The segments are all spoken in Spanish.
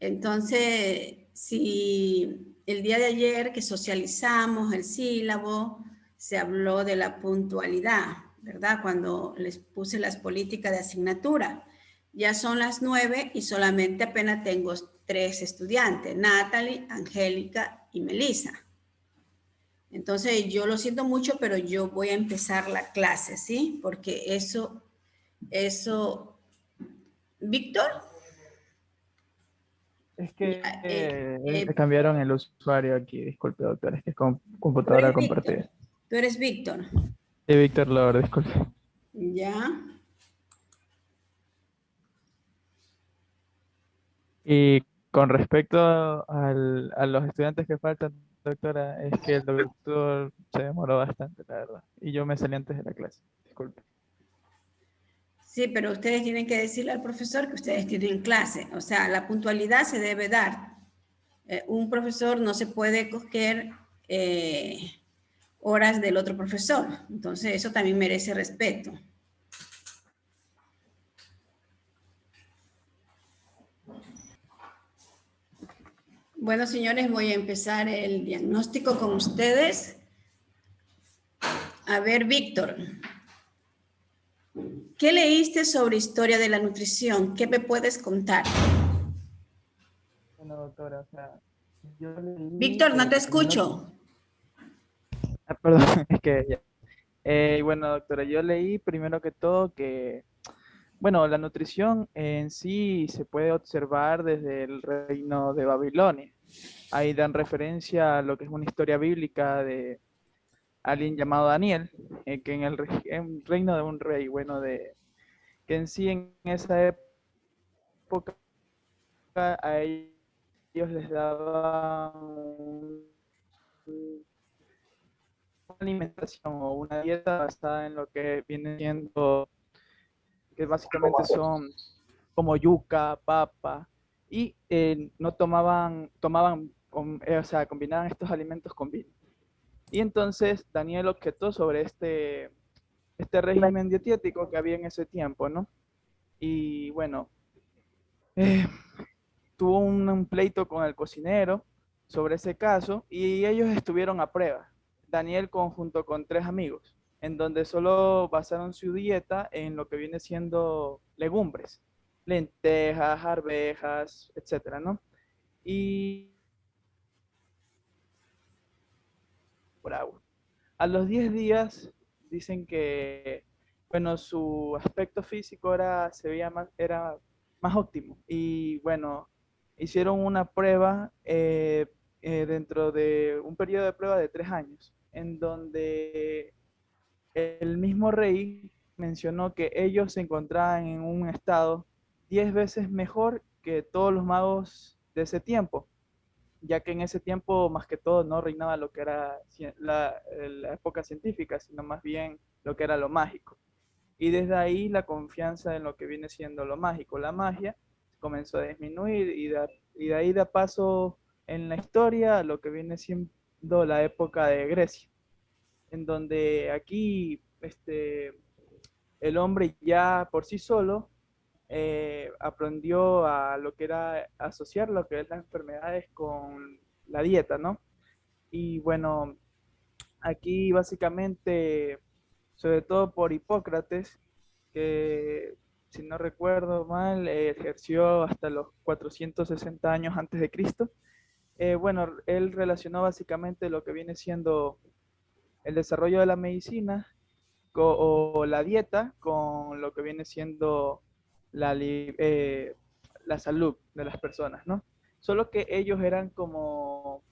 Entonces, si el día de ayer que socializamos el sílabo, se habló de la puntualidad, ¿verdad? Cuando les puse las políticas de asignatura. Ya son las 9 y solamente apenas tengo 3 estudiantes, Natalie, Angélica y Melissa. Entonces, yo lo siento mucho, pero yo voy a empezar la clase, ¿sí? Porque Víctor, Es ya, que cambiaron el usuario aquí, disculpe doctor, es que es con tú computadora eres Víctor, compartida. tú eres Víctor, Sí, Víctor Lover, disculpe. ya. Y con respecto a los estudiantes que faltan, doctora, es que el doctor se demoró bastante, la verdad. Y yo me salí antes de la clase, disculpe. Sí, pero ustedes tienen que decirle al profesor que ustedes tienen clase. O sea, la puntualidad se debe dar. Un profesor no se puede coger horas del otro profesor. Entonces, eso también merece respeto. Bueno, señores, voy a empezar el diagnóstico con ustedes. A ver, Víctor, ¿qué leíste sobre historia de la nutrición? ¿Qué me puedes contar? Bueno, doctora, o sea, yo leí Víctor, no te primero, escucho. perdón, es que ya. Bueno, doctora, yo leí primero que todo que, bueno, la nutrición en sí se puede observar desde el reino de Babilonia. Ahí dan referencia a lo que es una historia bíblica de alguien llamado Daniel, que en reino de un rey, bueno, que en sí en esa época a ellos les daban una alimentación o una dieta basada en lo que viene siendo, que básicamente son como yuca, papa, y no o sea, combinaban estos alimentos con vino. Y entonces Daniel objetó sobre este régimen dietético que había en ese tiempo, ¿no? Y bueno, eh, tuvo un pleito con el cocinero sobre ese caso y ellos estuvieron a prueba, Daniel junto con 3 amigos, en donde solo basaron su dieta en lo que viene siendo legumbres, lentejas, arvejas, etcétera, ¿no? Y por agua. A los 10 días dicen que, bueno, su aspecto físico era más óptimo. Y bueno, hicieron una prueba dentro de un periodo de prueba de 3 años, en donde el mismo rey mencionó que ellos se encontraban en un estado 10 veces mejor que todos los magos de ese tiempo, ya que en ese tiempo más que todo no reinaba lo que era la época científica, sino más bien lo que era lo mágico. Y desde ahí la confianza en lo que viene siendo lo mágico, la magia, comenzó a disminuir y de ahí da paso en la historia a lo que viene siendo la época de Grecia, en donde aquí el hombre ya por sí solo aprendió a lo que era asociar lo que es las enfermedades con la dieta, ¿no? Y bueno, aquí básicamente, sobre todo por Hipócrates, que si no recuerdo mal, ejerció hasta los 460 años antes de Cristo. Bueno, él relacionó básicamente lo que viene siendo el desarrollo de la medicina o la dieta con lo que viene siendo la salud de las personas, ¿no? Solo que ellos eran como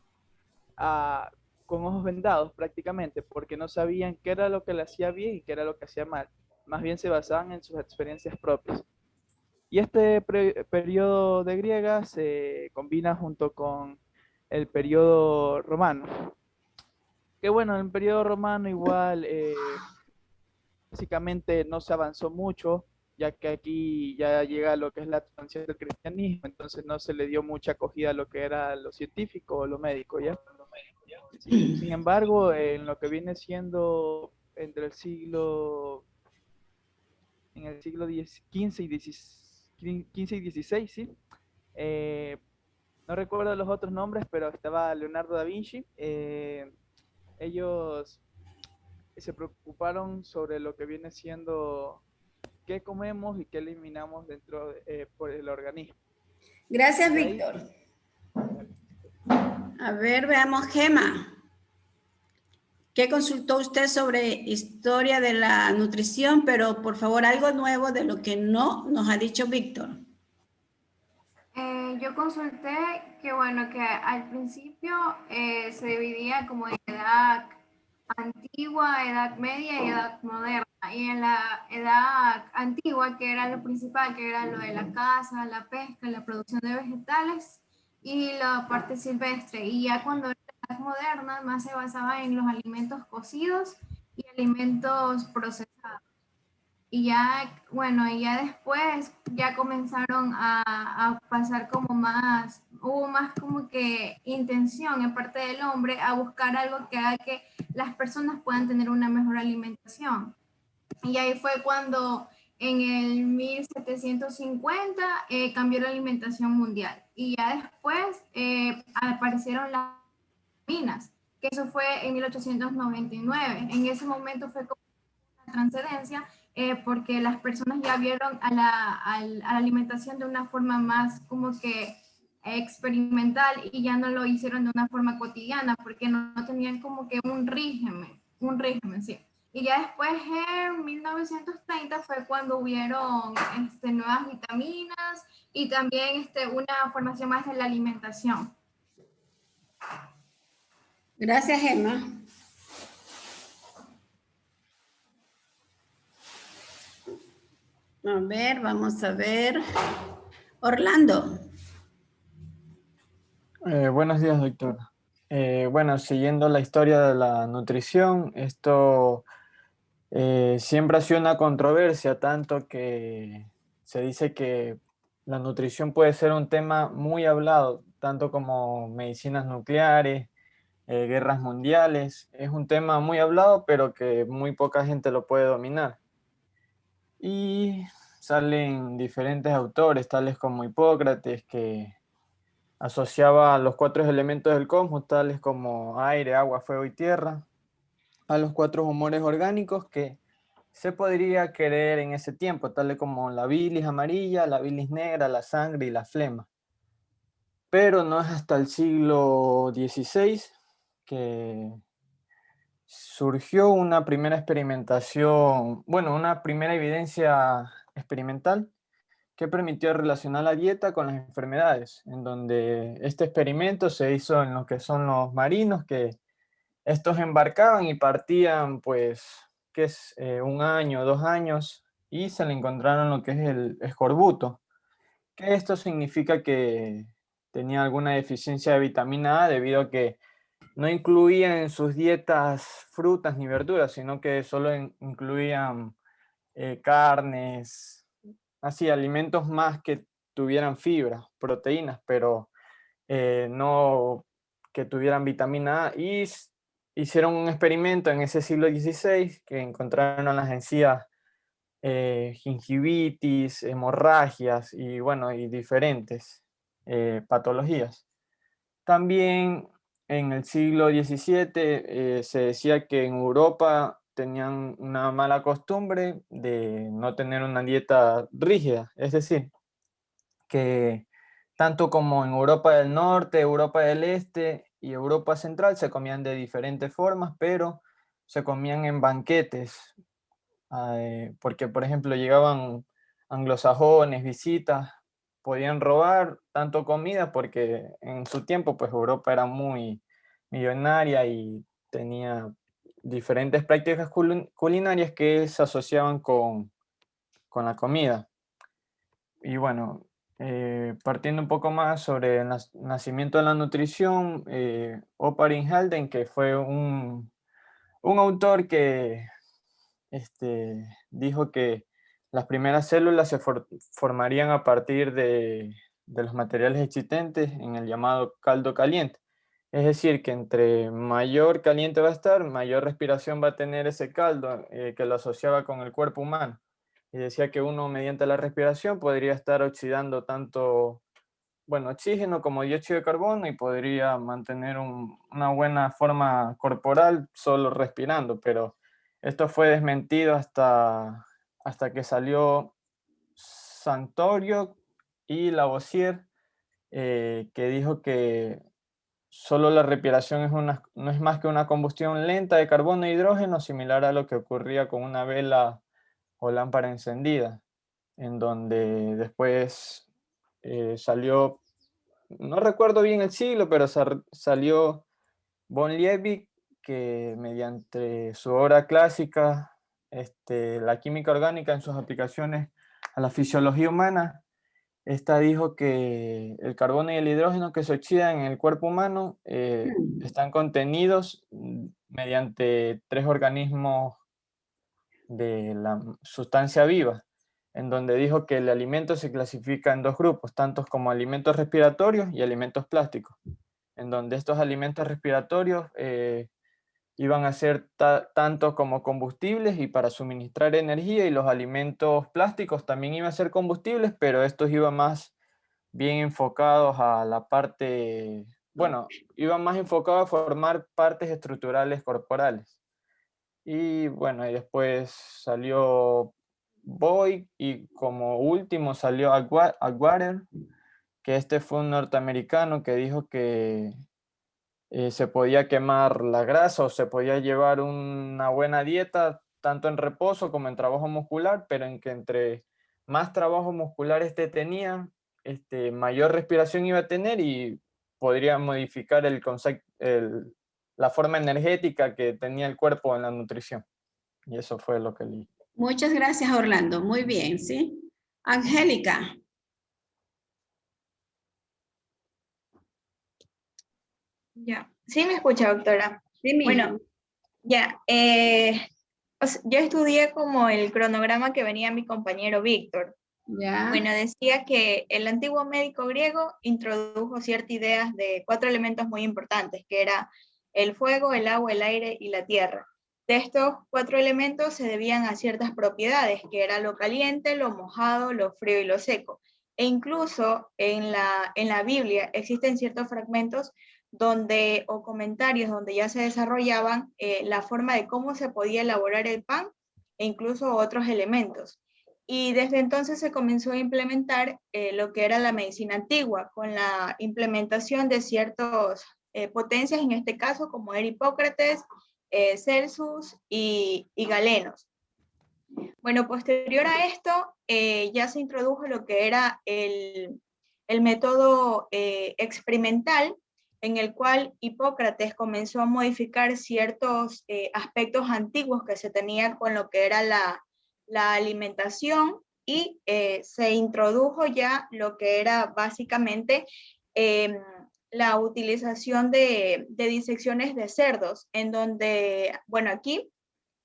ah, con ojos vendados prácticamente, porque no sabían qué era lo que le hacía bien y qué era lo que hacía mal. Más bien se basaban en sus experiencias propias. Y este periodo de griega se combina junto con el periodo romano. Que bueno, en el periodo romano igual básicamente no se avanzó mucho, ya que aquí ya llega lo que es la expansión del cristianismo, entonces no se le dio mucha acogida a lo que era lo científico o lo médico, ¿ya? Sin embargo, en lo que viene siendo entre en el siglo XV y XVI, ¿sí? no recuerdo los otros nombres, pero estaba Leonardo da Vinci. Ellos se preocuparon sobre lo que viene siendo qué comemos y qué eliminamos dentro por el organismo. Gracias, De ahí, Víctor. A ver, veamos, Gema. ¿Qué consultó usted sobre historia de la nutrición? Pero por favor, algo nuevo de lo que no nos ha dicho Víctor. Yo consulté que, bueno, que al principio se dividía como en edad antigua, edad media y edad moderna. Y en la edad antigua, que era lo principal, que era lo de la caza, la pesca, la producción de vegetales y la parte silvestre. Y ya cuando era la edad moderna, más se basaba en los alimentos cocidos y alimentos procesados. Y ya, bueno, y ya después ya comenzaron a pasar como más, hubo más como que intención en parte del hombre a buscar algo que haga que las personas puedan tener una mejor alimentación. Y ahí fue cuando en el 1750 cambió la alimentación mundial. Y ya después aparecieron las minas, que eso fue en 1899. En ese momento fue como una transcendencia porque las personas ya vieron a la alimentación de una forma más como que experimental y ya no lo hicieron de una forma cotidiana porque no tenían como que un régimen, sí. Y ya después en 1930 fue cuando hubieron nuevas vitaminas y también una formación más de la alimentación. Gracias, Gemma. A ver, vamos a ver. Orlando. Buenos días, doctor. Bueno, siguiendo la historia de la nutrición, esto siempre ha sido una controversia, tanto que se dice que la nutrición puede ser un tema muy hablado, tanto como medicinas nucleares, guerras mundiales. Es un tema muy hablado, pero que muy poca gente lo puede dominar. Y salen diferentes autores, tales como Hipócrates, que asociaba los 4 elementos del cosmos, tales como aire, agua, fuego y tierra, a los 4 humores orgánicos que se podría querer en ese tiempo, tales como la bilis amarilla, la bilis negra, la sangre y la flema. Pero no es hasta el siglo XVI que surgió una primera experimentación, bueno, una primera evidencia experimental que permitió relacionar la dieta con las enfermedades, en donde este experimento se hizo en lo que son los marinos, que estos embarcaban y partían, pues, que es 1 año, 2 años, y se le encontraron lo que es el escorbuto, que esto significa que tenía alguna deficiencia de vitamina A debido a que no incluían en sus dietas frutas ni verduras, sino que solo incluían carnes, así, alimentos más que tuvieran fibra, proteínas, pero no que tuvieran vitamina A. Y hicieron un experimento en ese siglo XVI que encontraron las encías gingivitis, hemorragias y bueno, y diferentes patologías. También en el siglo XVII se decía que en Europa tenían una mala costumbre de no tener una dieta rígida, es decir, que tanto como en Europa del Norte, Europa del Este y Europa Central se comían de diferentes formas, pero se comían en banquetes, porque por ejemplo llegaban anglosajones, visitas, podían robar tanto comida porque en su tiempo pues Europa era muy millonaria y tenía diferentes prácticas culinarias que se asociaban con la comida. Y bueno, partiendo un poco más sobre el nacimiento de la nutrición, Oparin Halden, que fue un autor que dijo que las primeras células se formarían a partir de los materiales existentes en el llamado caldo caliente. Es decir, que entre mayor caliente va a estar, mayor respiración va a tener ese caldo, que lo asociaba con el cuerpo humano. Y decía que uno mediante la respiración podría estar oxidando tanto bueno, oxígeno como dióxido de carbono y podría mantener una buena forma corporal solo respirando, pero esto fue desmentido hasta que salió Santorio y Lavoisier, que dijo que solo la respiración no es más que una combustión lenta de carbono e hidrógeno, similar a lo que ocurría con una vela o lámpara encendida, en donde después salió, no recuerdo bien el siglo, pero salió von Liebig, que mediante su obra clásica, La química orgánica en sus aplicaciones a la fisiología humana, esta dijo que el carbono y el hidrógeno que se oxidan en el cuerpo humano están contenidos mediante 3 organismos de la sustancia viva, en donde dijo que el alimento se clasifica en 2 grupos, tantos como alimentos respiratorios y alimentos plásticos, en donde estos alimentos respiratorios iban a ser tanto como combustibles y para suministrar energía, y los alimentos plásticos también iban a ser combustibles, pero estos iban más bien enfocados a la parte, bueno, iban más enfocados a formar partes estructurales corporales. Y bueno, y después salió Boyd y como último salió Atwater, que fue un norteamericano que dijo que se podía quemar la grasa o se podía llevar una buena dieta tanto en reposo como en trabajo muscular, pero en que entre más trabajo muscular tenía, mayor respiración iba a tener y podría modificar el concepto, la forma energética que tenía el cuerpo en la nutrición. Y eso fue lo que leí. Muchas gracias, Orlando. Muy bien, ¿sí? Angélica. Ya, sí me escucha, doctora. Sí, Bueno, ya, yo estudié como el cronograma que venía mi compañero Víctor. ya. Bueno, decía que el antiguo médico griego introdujo ciertas ideas de 4 elementos muy importantes, que era el fuego, el agua, el aire y la tierra. De estos 4 elementos se debían a ciertas propiedades, que era lo caliente, lo mojado, lo frío y lo seco. E incluso en la Biblia existen ciertos fragmentos o comentarios donde ya se desarrollaban la forma de cómo se podía elaborar el pan e incluso otros elementos. Y desde entonces se comenzó a implementar lo que era la medicina antigua, con la implementación de ciertas potencias, en este caso como era Hipócrates, Celsus y Galenos. Bueno, posterior a esto ya se introdujo lo que era el método experimental, en el cual Hipócrates comenzó a modificar ciertos aspectos antiguos que se tenían con lo que era la alimentación, y se introdujo ya lo que era básicamente la utilización de disecciones de cerdos, en donde, bueno, aquí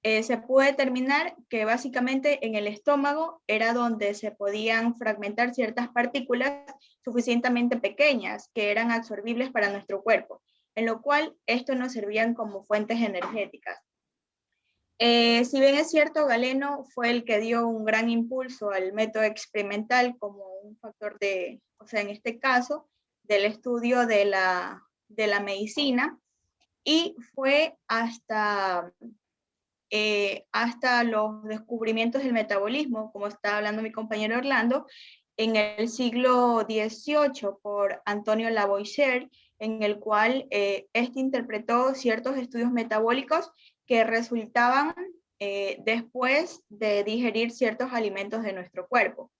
se pudo determinar que básicamente en el estómago era donde se podían fragmentar ciertas partículas suficientemente pequeñas que eran absorbibles para nuestro cuerpo, en lo cual esto nos servían como fuentes energéticas. Si bien es cierto, Galeno fue el que dio un gran impulso al método experimental como un factor o sea, en este caso, del estudio de la medicina, y fue hasta los descubrimientos del metabolismo, como está hablando mi compañero Orlando, en el siglo XVIII por Antonio Lavoisier, en el cual interpretó ciertos estudios metabólicos que resultaban después de digerir ciertos alimentos de nuestro cuerpo.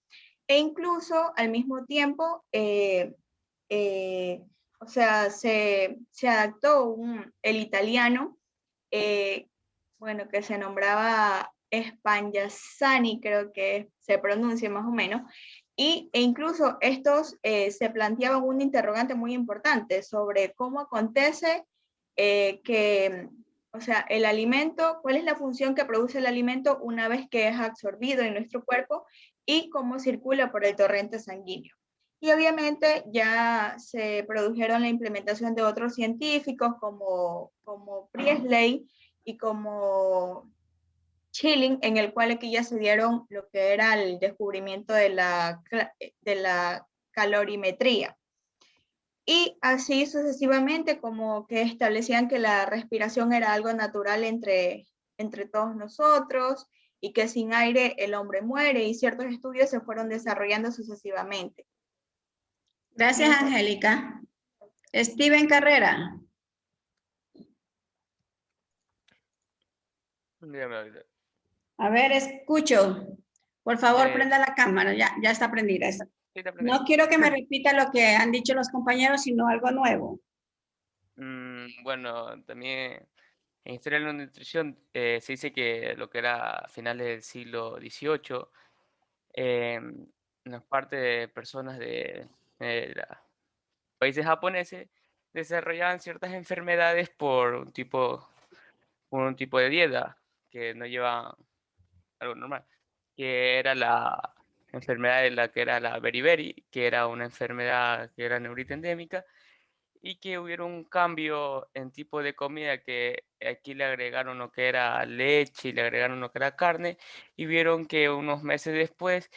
E incluso al mismo tiempo, o sea, se adaptó el italiano, bueno, que se nombraba Spagnazzani, creo que se pronuncia más o menos, e incluso estos se planteaban un interrogante muy importante sobre cómo acontece o sea, el alimento, cuál es la función que produce el alimento una vez que es absorbido en nuestro cuerpo y cómo circula por el torrente sanguíneo. Y obviamente ya se produjeron la implementación de otros científicos como Priestley y como Schilling, en el cual aquí ya se dieron lo que era el descubrimiento de la calorimetría. Y así sucesivamente, como que establecían que la respiración era algo natural entre todos nosotros y que sin aire el hombre muere, y ciertos estudios se fueron desarrollando sucesivamente. Gracias, Listo. Angélica. Steven Carrera. Dígame ahorita. A ver, escucho. Por favor, Eh, prenda la cámara. Ya está prendida. Sí, te aprendí. No quiero que me repita lo que han dicho los compañeros, sino algo nuevo. Bueno, también en Historia de la Nutrición se dice que lo que era a finales del siglo XVIII, una parte de personas de los países japoneses desarrollaban ciertas enfermedades por un tipo de dieta que no lleva algo normal, que era la enfermedad de la que era la beriberi, que era una enfermedad que era neurita endémica, y que hubiera un cambio en tipo de comida, que aquí le agregaron lo que era leche y le agregaron lo que era carne, y vieron que unos meses después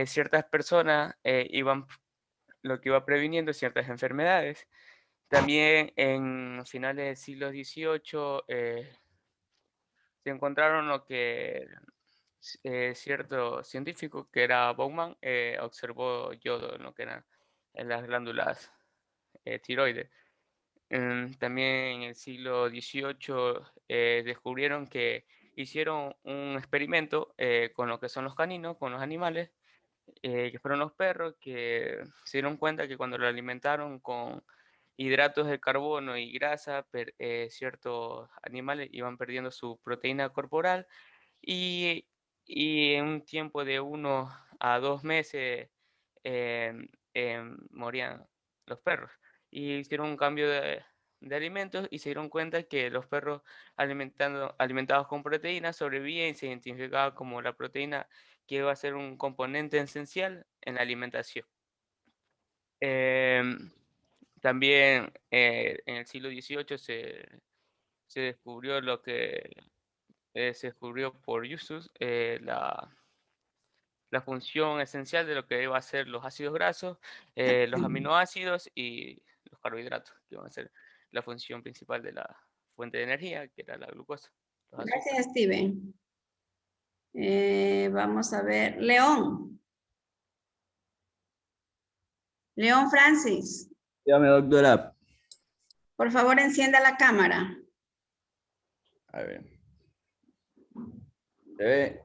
ciertas personas iban, lo que iba previniendo ciertas enfermedades. También en finales del siglo XVIII se encontraron lo que cierto científico, que era Bowman, observó yodo en lo que eran en las glándulas tiroides. También en el siglo XVIII descubrieron que hicieron un experimento con lo que son los caninos, con los animales, que fueron los perros, que se dieron cuenta que cuando lo alimentaron con hidratos de carbono y grasa, ciertos animales iban perdiendo su proteína corporal, y, y en un tiempo de 1 a 2 meses morían los perros. Y hicieron un cambio de alimentos y se dieron cuenta que los perros alimentados con proteína sobrevivían, y se identificaba como la proteína que iba a ser un componente esencial en la alimentación. Em, También en el siglo XVIII se descubrió lo que se descubrió por Justus, la función esencial de lo que iba a ser los ácidos grasos, los aminoácidos y los carbohidratos, que iban a ser la función principal de la fuente de energía, que era la glucosa, los azúcares. Gracias, Steven. Vamos a ver. León. León Francis. Dígame, doctora. Por favor, encienda la cámara. A ver. ¿Se ve?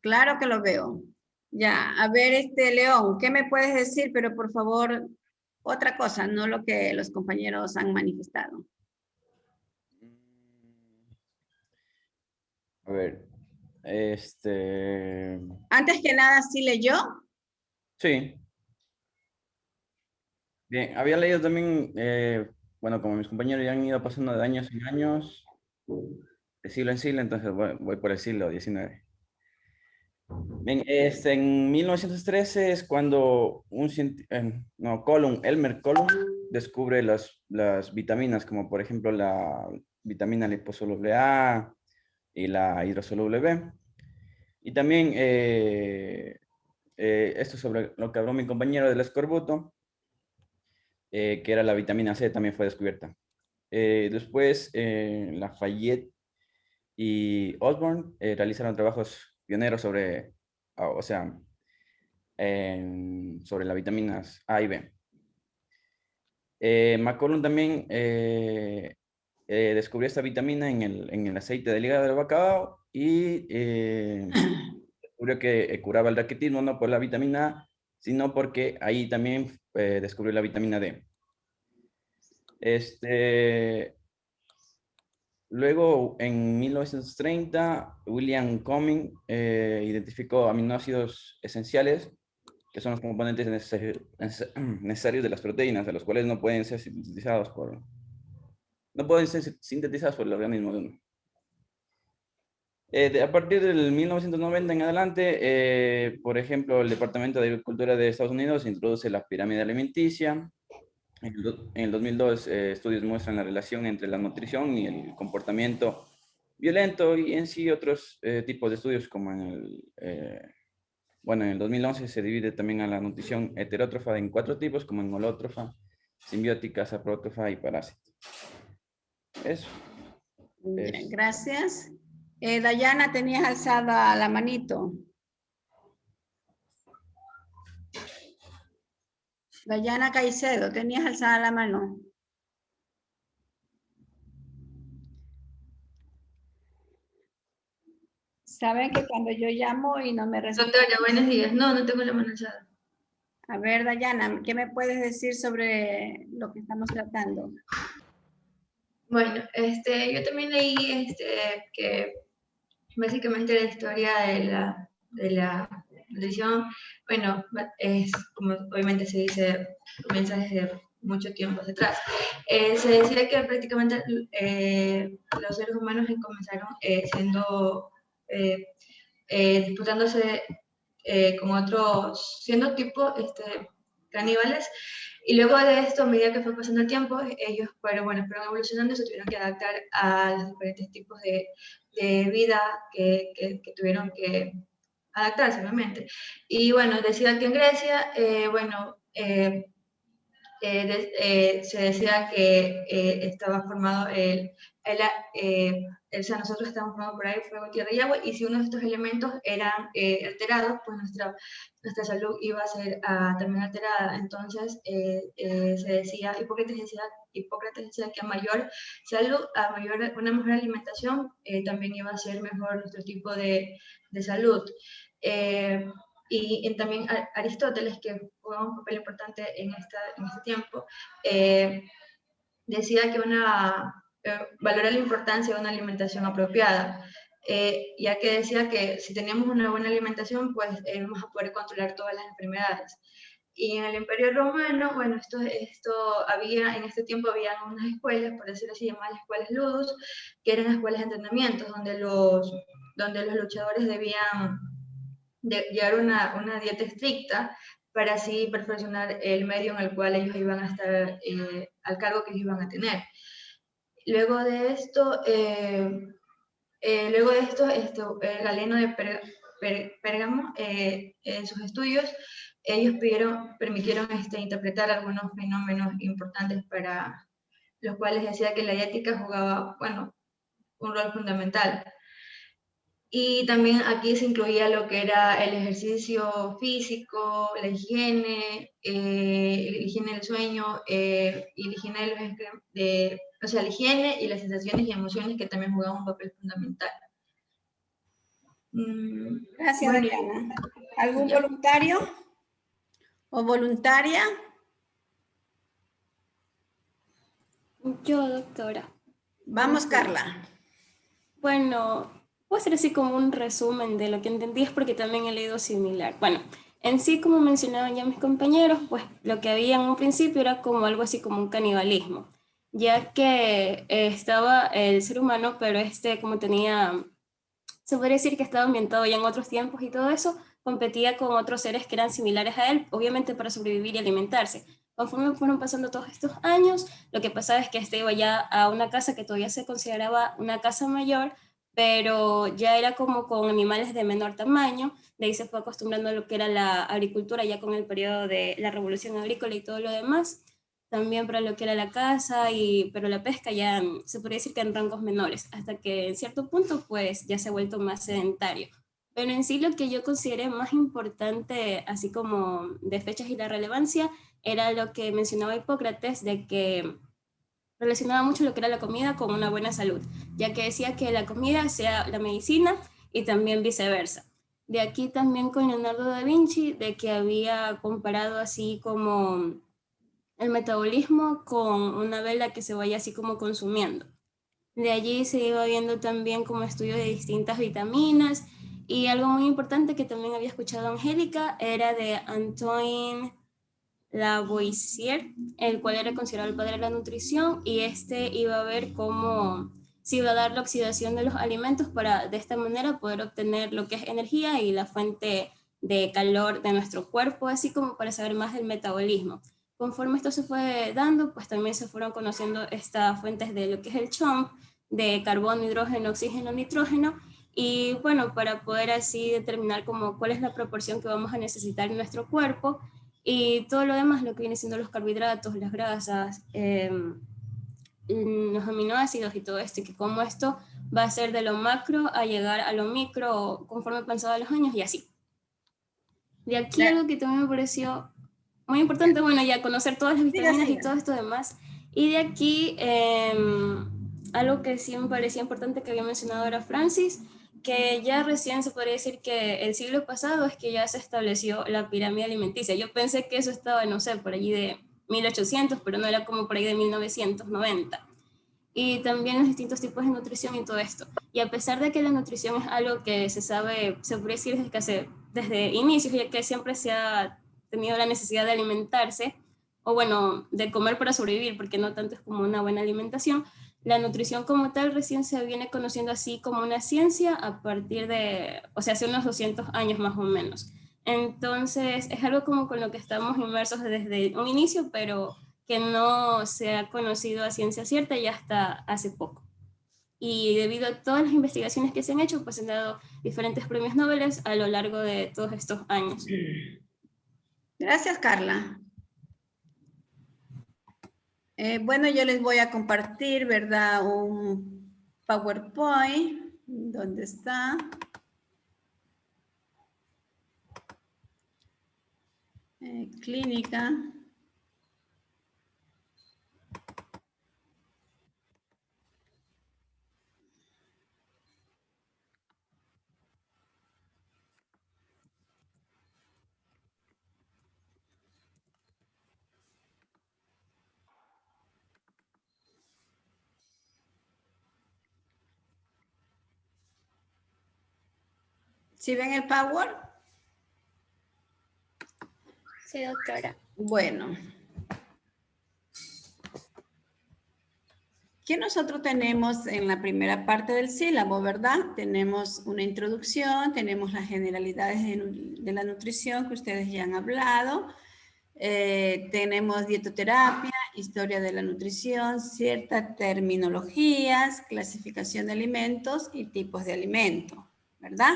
Claro que lo veo. Ya, a ver, León, ¿qué me puedes decir? Pero por favor, otra cosa, no lo que los compañeros han manifestado. A ver. Antes que nada, ¿sí leyó? Sí. Bien, había leído también, bueno, como mis compañeros ya han ido pasando de años en años, de siglo en siglo, entonces voy por el siglo XIX. Bien, en 1913 es cuando Elmer Column descubre las vitaminas, como por ejemplo la vitamina liposoluble A y la hidrosoluble B. Y también esto sobre lo que habló mi compañero del escorbuto, que era la vitamina C, también fue descubierta. Después, Lafayette y Osborne realizaron trabajos pioneros sobre, sobre las vitaminas A y B. McCollum también descubrió esta vitamina en el aceite del hígado del bacalao, y descubrió que curaba el raquitismo, no por la vitamina A, sino porque ahí también descubrió la vitamina D. Luego, en 1930, William Cumming identificó aminoácidos esenciales, que son los componentes necesarios de las proteínas, de los cuales no pueden ser sintetizados por el organismo de uno. A partir del 1990 en adelante, por ejemplo, el Departamento de Agricultura de Estados Unidos introduce la pirámide alimenticia. En el 2002, estudios muestran la relación entre la nutrición y el comportamiento violento, y en sí otros tipos de estudios, como en el 2011 se divide también a la nutrición heterótrofa en 4 tipos, como en holótrofa, simbiótica, saprotrófa y parásita. Eso. Bien, gracias. Dayana, tenías alzada la manito. Dayana Caicedo, tenías alzada la mano. Saben que cuando yo llamo y no me responden. Doctora, buenos días. No, no tengo la mano alzada. A ver, Dayana, ¿qué me puedes decir sobre lo que estamos tratando? Bueno, yo también leí que básicamente la historia de la nutrición, bueno, es como obviamente se dice, comienza desde mucho tiempo atrás. Se decía que prácticamente los seres humanos comenzaron disputándose con otros, siendo tipo caníbales, y luego de esto, a medida que fue pasando el tiempo, ellos fueron evolucionando y se tuvieron que adaptar a los diferentes tipos de vida que tuvieron que adaptarse, obviamente. Y bueno, decía que en Grecia, se decía que estaba formado o sea, nosotros estamos formados por aire, fuego, tierra y agua, y si uno de estos elementos eran alterados, pues nuestra salud iba a ser también alterada. Entonces, se decía, Hipócrates decía que a mayor salud, una mejor alimentación, también iba a ser mejor nuestro tipo de salud. Y también Aristóteles, que jugaba un papel importante en este tiempo, decía que valora la importancia de una alimentación apropiada, ya que decía que si teníamos una buena alimentación, pues vamos a poder controlar todas las enfermedades. Y en el Imperio Romano, bueno, en este tiempo había unas escuelas, por decirlo así, llamadas escuelas ludus, que eran escuelas de entrenamiento, donde los luchadores debían llevar una dieta estricta para así perfeccionar el medio en el cual ellos iban a estar, al cargo que ellos iban a tener. Luego de esto, Galeno de Pérgamo, en sus estudios, ellos permitieron interpretar algunos fenómenos importantes para los cuales decía que la ética jugaba, un rol fundamental. Y también aquí se incluía lo que era el ejercicio físico, la higiene del sueño, y la higiene la higiene y las sensaciones y emociones, que también jugaban un papel fundamental. Gracias, Dayana. ¿Algún voluntario o voluntaria? Yo, doctora. Vamos, Carla. Bueno, puedo hacer así como un resumen de lo que entendí, es porque también he leído similar. Bueno, en sí, como mencionaban ya mis compañeros, pues lo que había en un principio era como algo así como un canibalismo, ya que estaba el ser humano, pero como se podría decir que estaba ambientado ya en otros tiempos y todo eso, competía con otros seres que eran similares a él, obviamente para sobrevivir y alimentarse. Conforme fueron pasando todos estos años, lo que pasaba es que iba ya a una casa que todavía se consideraba una casa mayor, pero ya era como con animales de menor tamaño. De ahí se fue acostumbrando a lo que era la agricultura, ya con el periodo de la revolución agrícola y todo lo demás. También para lo que era la caza, pero la pesca ya se podría decir que en rangos menores, hasta que en cierto punto pues ya se ha vuelto más sedentario. Pero en sí lo que yo consideré más importante, así como de fechas y la relevancia, era lo que mencionaba Hipócrates, de que relacionaba mucho lo que era la comida con una buena salud, ya que decía que la comida sea la medicina y también viceversa. De aquí también con Leonardo da Vinci, de que había comparado así como el metabolismo con una vela que se vaya así como consumiendo. De allí se iba viendo también como estudios de distintas vitaminas, y algo muy importante que también había escuchado Angélica era de Antoine Lavoisier, el cual era considerado el padre de la nutrición, y iba a ver cómo se iba a dar la oxidación de los alimentos para de esta manera poder obtener lo que es energía y la fuente de calor de nuestro cuerpo, así como para saber más del metabolismo. Conforme esto se fue dando, pues también se fueron conociendo estas fuentes de lo que es el CHOMP, de carbono, hidrógeno, oxígeno, nitrógeno, y bueno, para poder así determinar como cuál es la proporción que vamos a necesitar en nuestro cuerpo. y todo lo demás, lo que viene siendo los carbohidratos, las grasas, los aminoácidos y todo esto, y que como esto va a ser de lo macro a llegar a lo micro conforme pasaban los años y así. De aquí algo que también me pareció muy importante, bueno, ya conocer todas las vitaminas y todo esto demás. Y de aquí, algo que sí me parecía importante que había mencionado era Francis, que ya recién se podría decir que el siglo pasado es que ya se estableció la pirámide alimenticia. Yo pensé que eso estaba, no sé, por allí de 1800, pero no, era como por ahí de 1990. Y también los distintos tipos de nutrición y todo esto. Y a pesar de que la nutrición es algo que se sabe, se puede decir desde inicios, ya que siempre se ha tenido la necesidad de alimentarse, o bueno, de comer para sobrevivir, porque no tanto es como una buena alimentación, la nutrición como tal recién se viene conociendo así como una ciencia a partir de, o sea, hace unos 200 años más o menos. Entonces, es algo como con lo que estamos inmersos desde un inicio, pero que no se ha conocido a ciencia cierta y hasta hace poco. Y debido a todas las investigaciones que se han hecho, pues se han dado diferentes premios Nobel a lo largo de todos estos años. Gracias, Carla. Bueno, yo les voy a compartir, ¿verdad? Un PowerPoint. ¿Dónde está? Clínica. ¿Sí ven el Power? Sí, doctora. Bueno. ¿Qué nosotros tenemos en la primera parte del sílabo, verdad? Tenemos una introducción, tenemos las generalidades de la nutrición que ustedes ya han hablado. Tenemos dietoterapia, historia de la nutrición, ciertas terminologías, clasificación de alimentos y tipos de alimento, ¿verdad?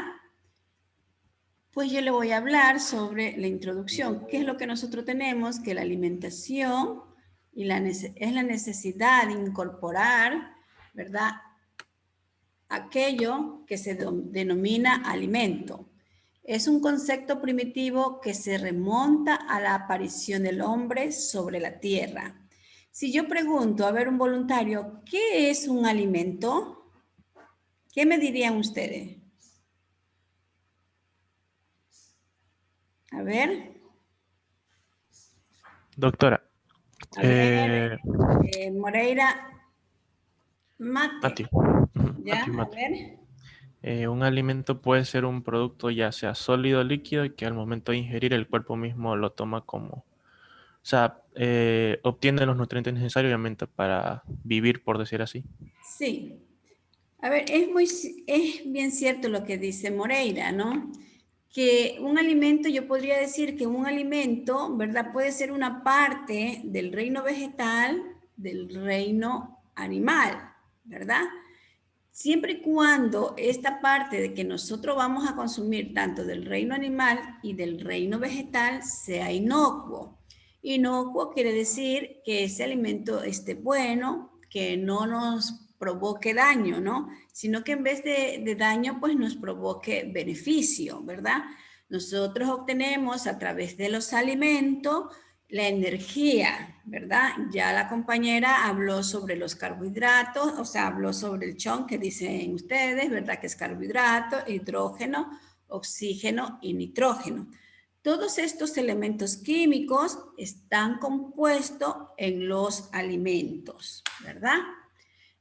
Pues yo le voy a hablar sobre la introducción. ¿Qué es lo que nosotros tenemos? Que la alimentación es la necesidad de incorporar, ¿verdad? Aquello que se denomina alimento. Es un concepto primitivo que se remonta a la aparición del hombre sobre la tierra. Si yo pregunto, a ver, un voluntario, ¿qué es un alimento? ¿Qué me dirían ustedes? A ver. Doctora. A ver, Moreira. Mate. ¿Ya? Mate. A ver. Un alimento puede ser un producto ya sea sólido o líquido y que al momento de ingerir el cuerpo mismo lo toma como, o sea, obtiene los nutrientes necesarios obviamente para vivir, por decir así. Sí. A ver, es bien cierto lo que dice Moreira, ¿no? Que un alimento, yo podría decir que un alimento, ¿verdad? Puede ser una parte del reino vegetal, del reino animal, ¿verdad? Siempre y cuando esta parte de que nosotros vamos a consumir tanto del reino animal y del reino vegetal sea inocuo. Inocuo quiere decir que ese alimento esté bueno, que no nos provoque daño, ¿no? Sino que en vez de daño, pues nos provoque beneficio, ¿verdad? Nosotros obtenemos a través de los alimentos la energía, ¿verdad? Ya la compañera habló sobre los carbohidratos, o sea, habló sobre el chon que dicen ustedes, ¿verdad? Que es carbohidrato, hidrógeno, oxígeno y nitrógeno. Todos estos elementos químicos están compuestos en los alimentos, ¿verdad?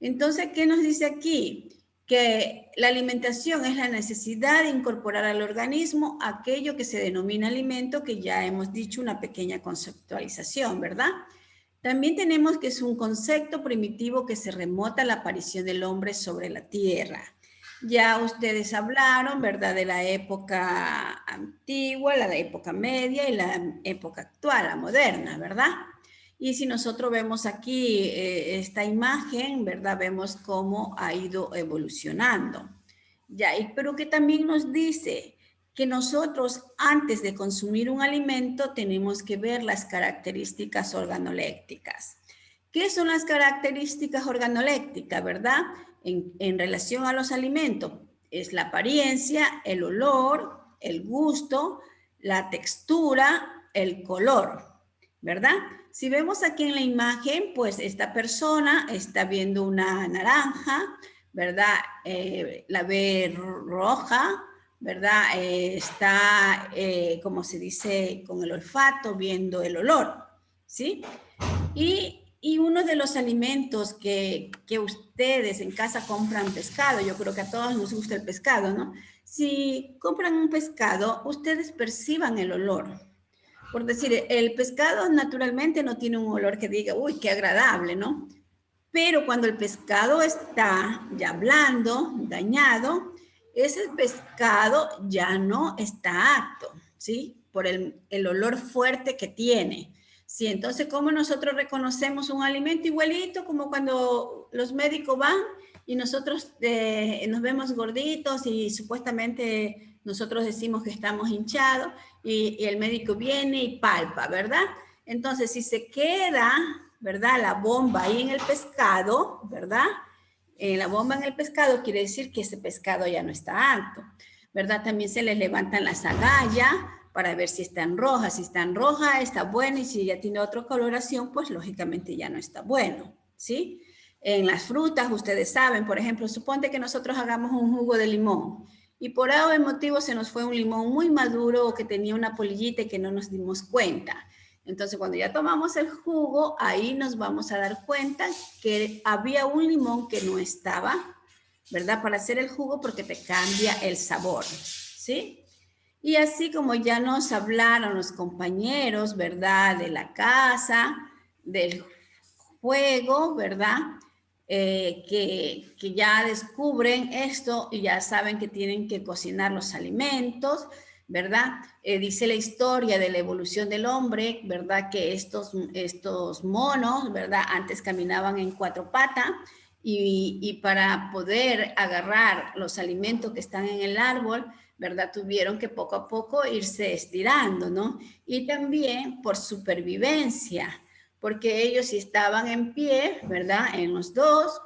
Entonces, ¿qué nos dice aquí? Que la alimentación es la necesidad de incorporar al organismo aquello que se denomina alimento, que ya hemos dicho una pequeña conceptualización, ¿verdad? También tenemos que es un concepto primitivo que se remota a la aparición del hombre sobre la tierra. Ya ustedes hablaron, ¿verdad? De la época antigua, la época media y la época actual, la moderna, ¿verdad? Y si nosotros vemos aquí esta imagen, ¿verdad? Vemos cómo ha ido evolucionando. Ya, pero que también nos dice que nosotros antes de consumir un alimento tenemos que ver las características organolépticas. ¿Qué son las características organolépticas, verdad? En relación a los alimentos, es la apariencia, el olor, el gusto, la textura, el color, ¿verdad? Si vemos aquí en la imagen, pues esta persona está viendo una naranja, ¿verdad? La ve roja, ¿verdad? Está, como se dice, con el olfato, viendo el olor, ¿sí? Y uno de los alimentos que ustedes en casa compran pescado, yo creo que a todos nos gusta el pescado, ¿no? Si compran un pescado, ustedes perciban el olor. Por decir, el pescado naturalmente no tiene un olor que diga, uy, qué agradable, ¿no? Pero cuando el pescado está ya blando, dañado, ese pescado ya no está apto, ¿sí? Por el olor fuerte que tiene. Sí, entonces, ¿cómo nosotros reconocemos un alimento igualito? Como cuando los médicos van y nosotros nos vemos gorditos y supuestamente nosotros decimos que estamos hinchados y el médico viene y palpa, ¿verdad? Entonces, si se queda, ¿verdad? La bomba ahí en el pescado, ¿verdad? La bomba en el pescado quiere decir que ese pescado ya no está apto, ¿verdad? También se le levantan las agallas para ver si están rojas. Si están rojas, está bueno, y si ya tiene otra coloración, pues lógicamente ya no está bueno, ¿sí? En las frutas, ustedes saben, por ejemplo, suponte que nosotros hagamos un jugo de limón y por algún motivo se nos fue un limón muy maduro o que tenía una polillita y que no nos dimos cuenta. Entonces, cuando ya tomamos el jugo, ahí nos vamos a dar cuenta que había un limón que no estaba, ¿verdad? Para hacer el jugo, porque te cambia el sabor, ¿sí? Y así como ya nos hablaron los compañeros, ¿verdad? De la casa, del juego, ¿verdad? Que ya descubren esto y ya saben que tienen que cocinar los alimentos, ¿verdad? Dice la historia de la evolución del hombre, ¿verdad? Que estos monos, ¿verdad? Antes caminaban en 4 patas y para poder agarrar los alimentos que están en el árbol, ¿verdad? Tuvieron que poco a poco irse estirando, ¿no? Y también por supervivencia, porque ellos si estaban en pie, ¿verdad? En los dos,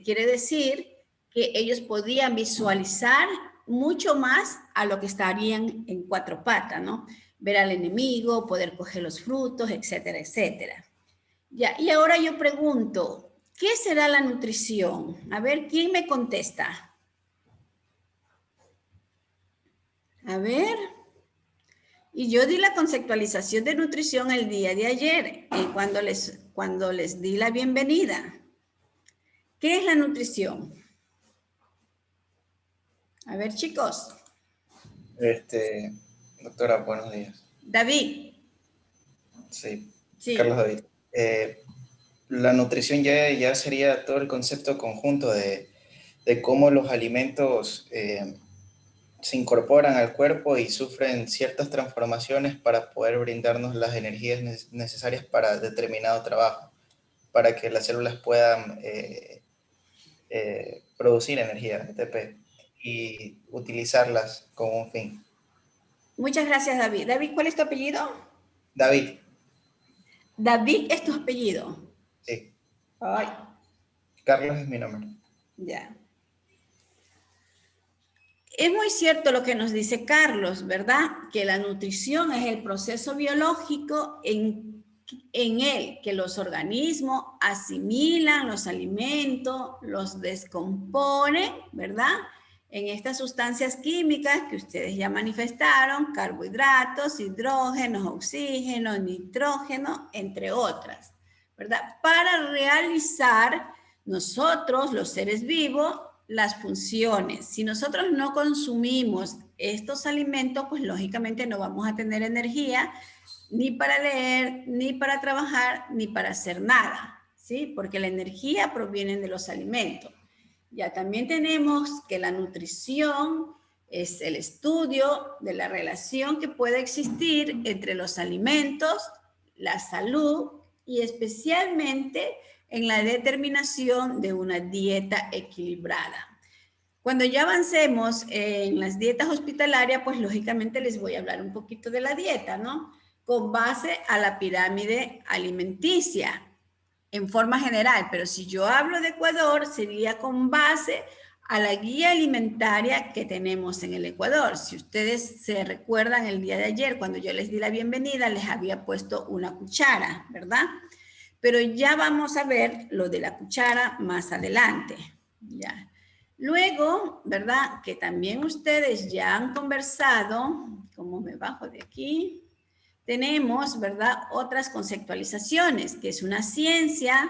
quiere decir que ellos podían visualizar mucho más a lo que estarían en 4 patas, ¿no? Ver al enemigo, poder coger los frutos, etcétera, etcétera. Ya, y ahora yo pregunto, ¿qué será la nutrición? A ver, ¿quién me contesta? A ver. Y yo di la conceptualización de nutrición el día de ayer, cuando les di la bienvenida. ¿Qué es la nutrición? A ver, chicos. Doctora, buenos días. David. Sí, sí. Carlos David. La nutrición ya sería todo el concepto conjunto de cómo los alimentos se incorporan al cuerpo y sufren ciertas transformaciones para poder brindarnos las energías necesarias para determinado trabajo, para que las células puedan producir energía, ATP, y utilizarlas con un fin. Muchas gracias, David. David, ¿cuál es tu apellido? David. David es tu apellido. Sí. Ay. Carlos es mi nombre. Ya. Es muy cierto lo que nos dice Carlos, ¿verdad? Que la nutrición es el proceso biológico en él, que los organismos asimilan los alimentos, los descomponen, ¿verdad? En estas sustancias químicas que ustedes ya manifestaron, carbohidratos, hidrógenos, oxígeno, nitrógeno, entre otras, ¿verdad? Para realizar nosotros, los seres vivos, las funciones. Si nosotros no consumimos estos alimentos, pues lógicamente no vamos a tener energía ni para leer, ni para trabajar, ni para hacer nada, ¿sí? Porque la energía proviene de los alimentos. Ya también tenemos que la nutrición es el estudio de la relación que puede existir entre los alimentos, la salud y especialmente en la determinación de una dieta equilibrada. Cuando ya avancemos en las dietas hospitalarias, pues lógicamente les voy a hablar un poquito de la dieta, ¿no? Con base a la pirámide alimenticia, en forma general, pero si yo hablo de Ecuador, sería con base a la guía alimentaria que tenemos en el Ecuador. Si ustedes se recuerdan el día de ayer, cuando yo les di la bienvenida, les había puesto una cuchara, ¿verdad? Pero ya vamos a ver lo de la cuchara más adelante, ¿ya? Luego, ¿verdad? Que también ustedes ya han conversado, ¿cómo me bajo de aquí? Tenemos, ¿verdad? Otras conceptualizaciones, que es una ciencia,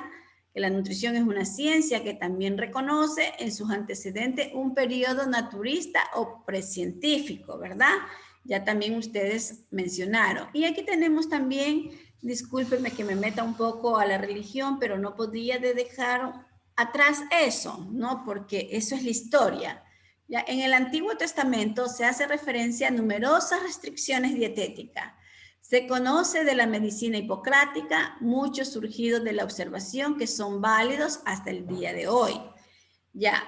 que la nutrición es una ciencia que también reconoce en sus antecedentes un periodo naturista o precientífico, ¿verdad? Ya también ustedes mencionaron. Y aquí tenemos también, discúlpenme que me meta un poco a la religión, pero no podía dejar atrás eso, ¿no? Porque eso es la historia. Ya en el Antiguo Testamento se hace referencia a numerosas restricciones dietéticas. Se conoce de la medicina hipocrática, muchos surgidos de la observación que son válidos hasta el día de hoy. Ya,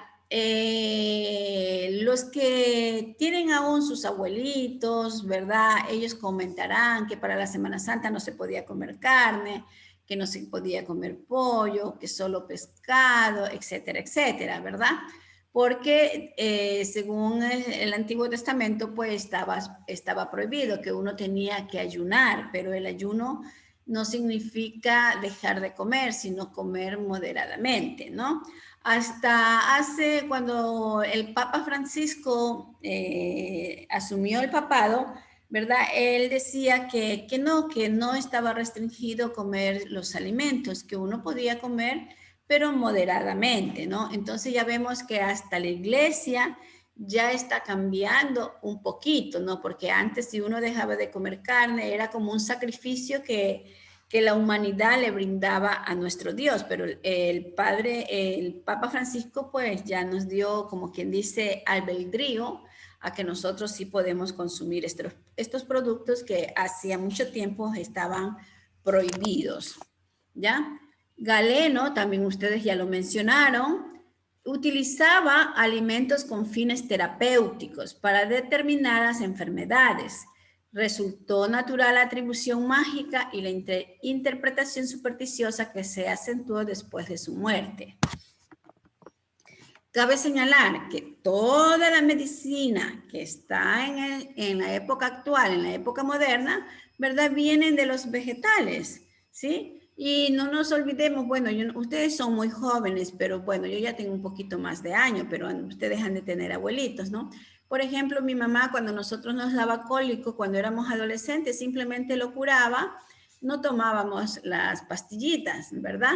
los que tienen aún sus abuelitos, ¿verdad? Ellos comentarán que para la Semana Santa no se podía comer carne, que no se podía comer pollo, que solo pescado, etcétera, etcétera, ¿verdad? Porque según el Antiguo Testamento, pues estaba prohibido que uno tenía que ayunar, pero el ayuno no significa dejar de comer, sino comer moderadamente, ¿no? Hasta cuando el Papa Francisco asumió el papado, ¿verdad? Él decía que no estaba restringido comer los alimentos, que uno podía comer, pero moderadamente, ¿no? Entonces ya vemos que hasta la iglesia ya está cambiando un poquito, ¿no? Porque antes si uno dejaba de comer carne era como un sacrificio que la humanidad le brindaba a nuestro Dios, pero el Papa Francisco pues ya nos dio, como quien dice, albedrío a que nosotros sí podemos consumir estos productos que hacía mucho tiempo estaban prohibidos, ¿ya? Galeno, también ustedes ya lo mencionaron, utilizaba alimentos con fines terapéuticos para determinadas enfermedades. Resultó natural la atribución mágica y la interpretación supersticiosa que se acentuó después de su muerte. Cabe señalar que toda la medicina que está en la época actual, en la época moderna, ¿verdad? Vienen de los vegetales, ¿sí? Y no nos olvidemos, bueno, ustedes son muy jóvenes, pero bueno, yo ya tengo un poquito más de años, pero ustedes han de tener abuelitos, ¿no? Por ejemplo, mi mamá cuando nosotros nos daba cólico, cuando éramos adolescentes, simplemente lo curaba, no tomábamos las pastillitas, ¿verdad?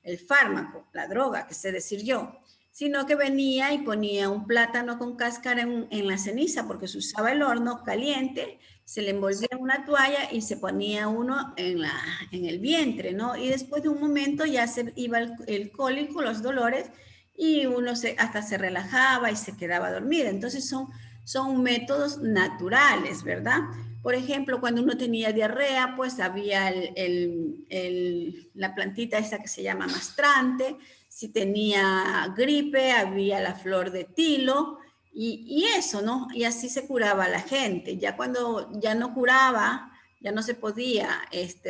El fármaco, la droga, que sé decir yo, sino que venía y ponía un plátano con cáscara en la ceniza, porque se usaba el horno caliente, se le envolvía en una toalla y se ponía uno en el vientre, ¿no? Y después de un momento ya se iba el cólico, los dolores, y uno hasta se relajaba y se quedaba dormido. Entonces son métodos naturales, ¿verdad? Por ejemplo, cuando uno tenía diarrea, pues había la plantita esa que se llama mastrante. Si tenía gripe, había la flor de tilo y eso, ¿no? Y así se curaba la gente. Ya cuando ya no curaba, ya no se podía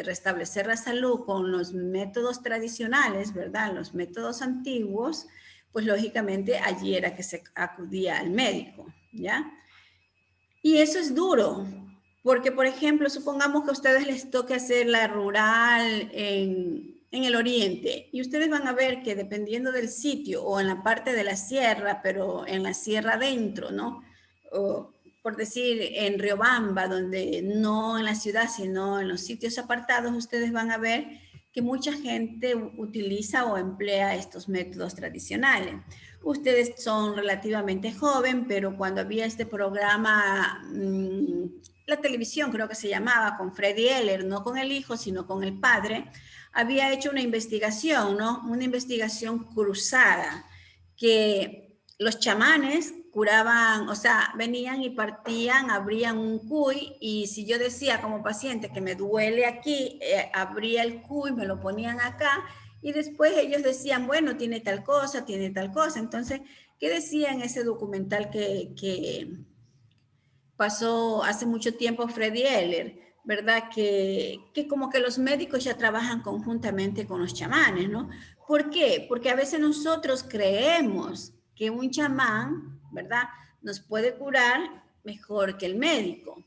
restablecer la salud con los métodos tradicionales, ¿verdad? Los métodos antiguos, pues lógicamente allí era que se acudía al médico, ¿ya? Y eso es duro, porque por ejemplo, supongamos que a ustedes les toque hacer la rural en el oriente, y ustedes van a ver que dependiendo del sitio o en la parte de la sierra, pero en la sierra adentro, ¿no? O, por decir, en Riobamba, donde no en la ciudad, sino en los sitios apartados, ustedes van a ver que mucha gente utiliza o emplea estos métodos tradicionales. Ustedes son relativamente joven, pero cuando había este programa, la televisión creo que se llamaba, con Freddy Eller, no con el hijo, sino con el padre, había hecho una investigación, ¿no? Una investigación cruzada, que los chamanes curaban, o sea, venían y partían, abrían un cuy, y si yo decía como paciente que me duele aquí, abría el cuy, me lo ponían acá, y después ellos decían, bueno, tiene tal cosa, entonces ¿Qué decía en ese documental que pasó hace mucho tiempo Freddy Eller? ¿Verdad? Que como que los médicos ya trabajan conjuntamente con los chamanes, ¿no? ¿Por qué? Porque a veces nosotros creemos que un chamán, ¿verdad?, nos puede curar mejor que el médico.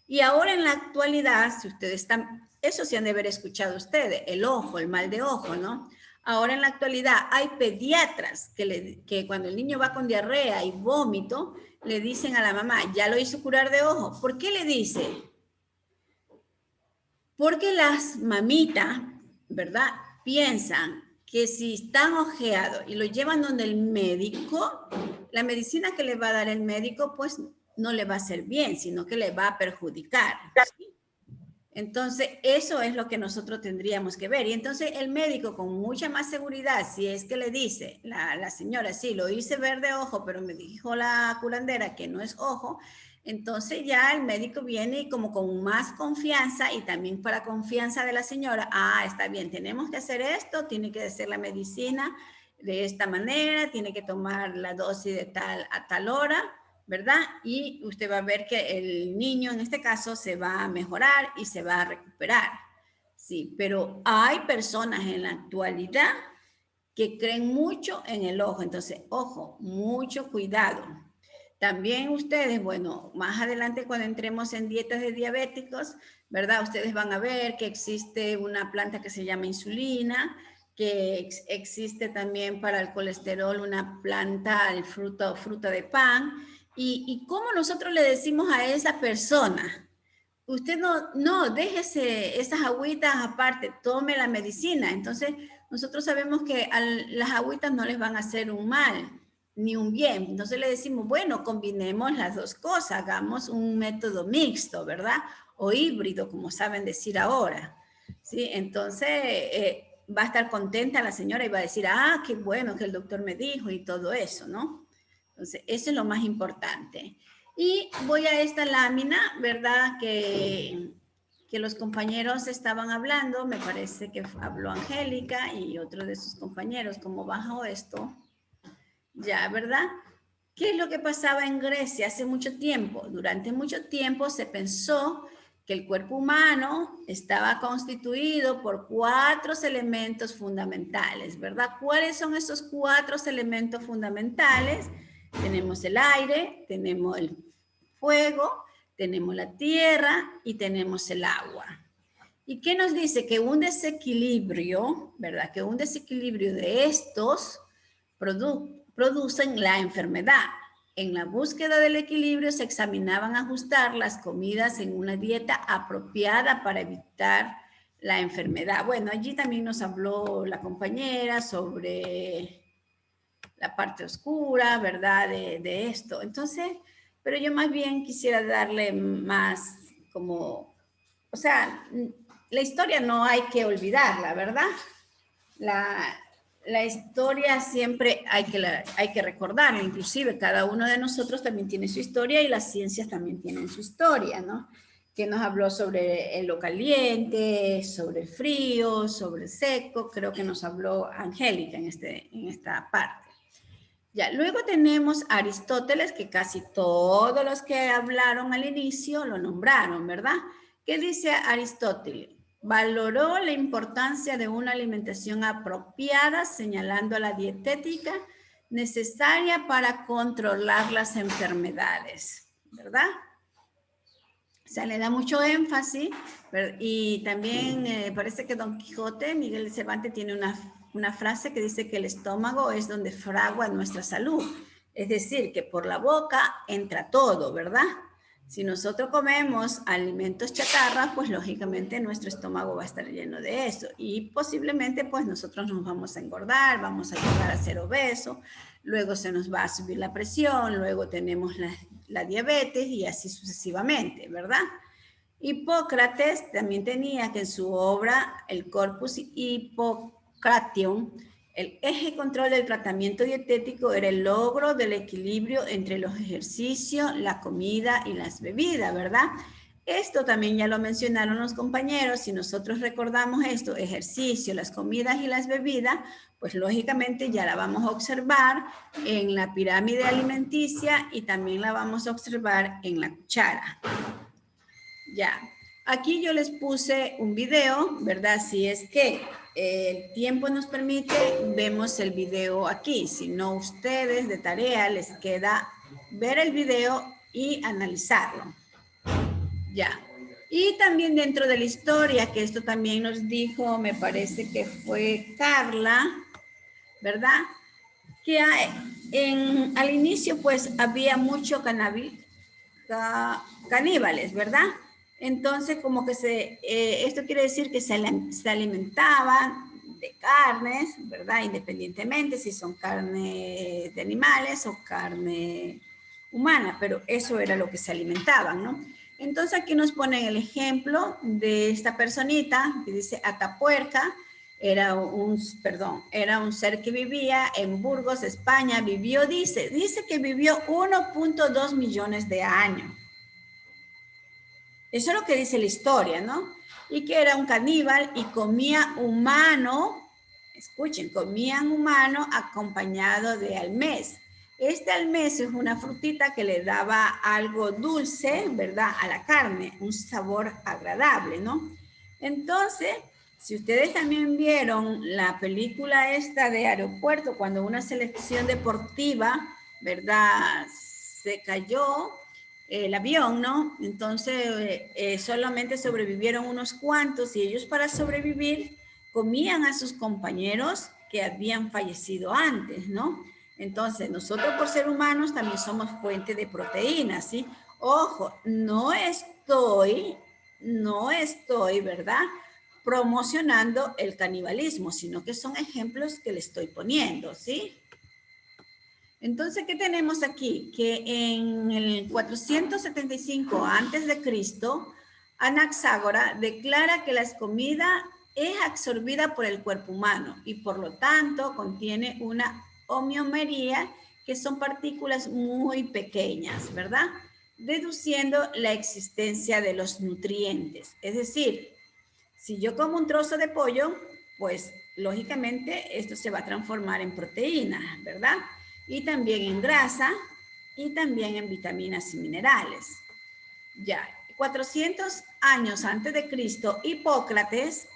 Y ahora en la actualidad, si ustedes están, eso sí han de haber escuchado ustedes, el ojo, el mal de ojo, ¿no? Ahora en la actualidad hay pediatras que cuando el niño va con diarrea y vómito, le dicen a la mamá, ya lo hizo curar de ojo. ¿Por qué le dice? Porque las mamitas, ¿verdad?, piensan que si están ojeados y lo llevan donde el médico, la medicina que le va a dar el médico, pues no le va a hacer bien, sino que le va a perjudicar, ¿sí? Entonces, eso es lo que nosotros tendríamos que ver. Y entonces el médico con mucha más seguridad, si es que le dice la señora, sí, lo hice ver de ojo, pero me dijo la curandera que no es ojo, entonces ya el médico viene y como con más confianza y también para confianza de la señora, está bien, tenemos que hacer esto, tiene que hacer la medicina de esta manera, tiene que tomar la dosis de tal a tal hora, ¿verdad? Y usted va a ver que el niño en este caso se va a mejorar y se va a recuperar. Sí, pero hay personas en la actualidad que creen mucho en el ojo. Entonces, ojo, mucho cuidado. También ustedes, bueno, más adelante cuando entremos en dietas de diabéticos, ¿verdad? Ustedes van a ver que existe una planta que se llama insulina, que existe también para el colesterol una planta, el fruta de pan. ¿Y cómo nosotros le decimos a esa persona? Usted no, déjese esas agüitas aparte, tome la medicina. Entonces, nosotros sabemos que las agüitas no les van a hacer un mal ni un bien. Entonces le decimos, bueno, combinemos las dos cosas, hagamos un método mixto, ¿verdad? O híbrido, como saben decir ahora. ¿Sí? Entonces, va a estar contenta la señora y va a decir, qué bueno que el doctor me dijo y todo eso, ¿no? Entonces, eso es lo más importante. Y voy a esta lámina, ¿verdad? Que los compañeros estaban hablando, me parece que habló Angélica y otro de sus compañeros, como bajo esto, ya, ¿verdad? ¿Qué es lo que pasaba en Grecia hace mucho tiempo? Durante mucho tiempo se pensó que el cuerpo humano estaba constituido por 4 elementos fundamentales, ¿verdad? ¿Cuáles son esos 4 elementos fundamentales? Tenemos el aire, tenemos el fuego, tenemos la tierra y tenemos el agua. ¿Y qué nos dice? Que un desequilibrio, ¿verdad? Que un desequilibrio de estos producen la enfermedad. En la búsqueda del equilibrio se examinaban ajustar las comidas en una dieta apropiada para evitar la enfermedad. Bueno, allí también nos habló la compañera sobre la parte oscura, ¿verdad? De esto. Entonces, pero yo más bien quisiera darle más como, o sea, la historia no hay que olvidarla, ¿verdad? La historia siempre hay que recordarla, inclusive cada uno de nosotros también tiene su historia y las ciencias también tienen su historia, ¿no? Que nos habló sobre lo caliente, sobre el frío, sobre el seco, creo que nos habló Angélica en esta parte. Ya, luego tenemos Aristóteles, que casi todos los que hablaron al inicio lo nombraron, ¿verdad? ¿Qué dice Aristóteles? Valoró la importancia de una alimentación apropiada, señalando la dietética necesaria para controlar las enfermedades, ¿verdad? O sea, le da mucho énfasis, y también parece que Don Quijote, Miguel de Cervantes, tiene una frase que dice que el estómago es donde fragua nuestra salud. Es decir, que por la boca entra todo, ¿verdad? Si nosotros comemos alimentos chatarra, pues lógicamente nuestro estómago va a estar lleno de eso y posiblemente pues nosotros nos vamos a engordar, vamos a llegar a ser obesos, luego se nos va a subir la presión, luego tenemos la diabetes y así sucesivamente, ¿verdad? Hipócrates también tenía que en su obra el Corpus Hippocratium, el eje control del tratamiento dietético era el logro del equilibrio entre los ejercicios, la comida y las bebidas, ¿verdad? Esto también ya lo mencionaron los compañeros. Si nosotros recordamos esto, ejercicio, las comidas y las bebidas, pues lógicamente ya la vamos a observar en la pirámide alimenticia y también la vamos a observar en la cuchara. Ya, aquí yo les puse un video, ¿verdad? Si es que el tiempo nos permite, vemos el video aquí. Si no, ustedes de tarea les queda ver el video y analizarlo. Ya. Y también dentro de la historia, que esto también nos dijo, me parece que fue Carla, ¿verdad? Que al inicio pues había mucho caníbales, ¿verdad? Entonces como que esto quiere decir que se alimentaban de carnes, ¿verdad? Independientemente si son carne de animales o carne humana, pero eso era lo que se alimentaban, ¿no? Entonces aquí nos ponen el ejemplo de esta personita que dice Atapuerca. Era un ser que vivía en Burgos, España. Dice que vivió 1.2 millones de años. Eso es lo que dice la historia, ¿no? Y que era un caníbal y comía humano. Escuchen, comían humano acompañado de almés. Este almés es una frutita que le daba algo dulce, ¿verdad? A la carne, un sabor agradable, ¿no? Entonces, si ustedes también vieron la película esta de Aeropuerto, cuando una selección deportiva, ¿verdad? Se cayó el avión, ¿no? Entonces, solamente sobrevivieron unos cuantos y ellos para sobrevivir comían a sus compañeros que habían fallecido antes, ¿no? Entonces, nosotros por ser humanos también somos fuente de proteínas, ¿sí? Ojo, no estoy, ¿verdad?, promocionando el canibalismo, sino que son ejemplos que le estoy poniendo, ¿sí? Entonces, ¿qué tenemos aquí? Que en el 475 a.C., Anaxágora declara que la comida es absorbida por el cuerpo humano y por lo tanto contiene una homeomería, que son partículas muy pequeñas, ¿verdad? Deduciendo la existencia de los nutrientes. Es decir, si yo como un trozo de pollo, pues lógicamente esto se va a transformar en proteína, ¿verdad? Y también en grasa y también en vitaminas y minerales. Ya, 400 años antes de Cristo, Hipócrates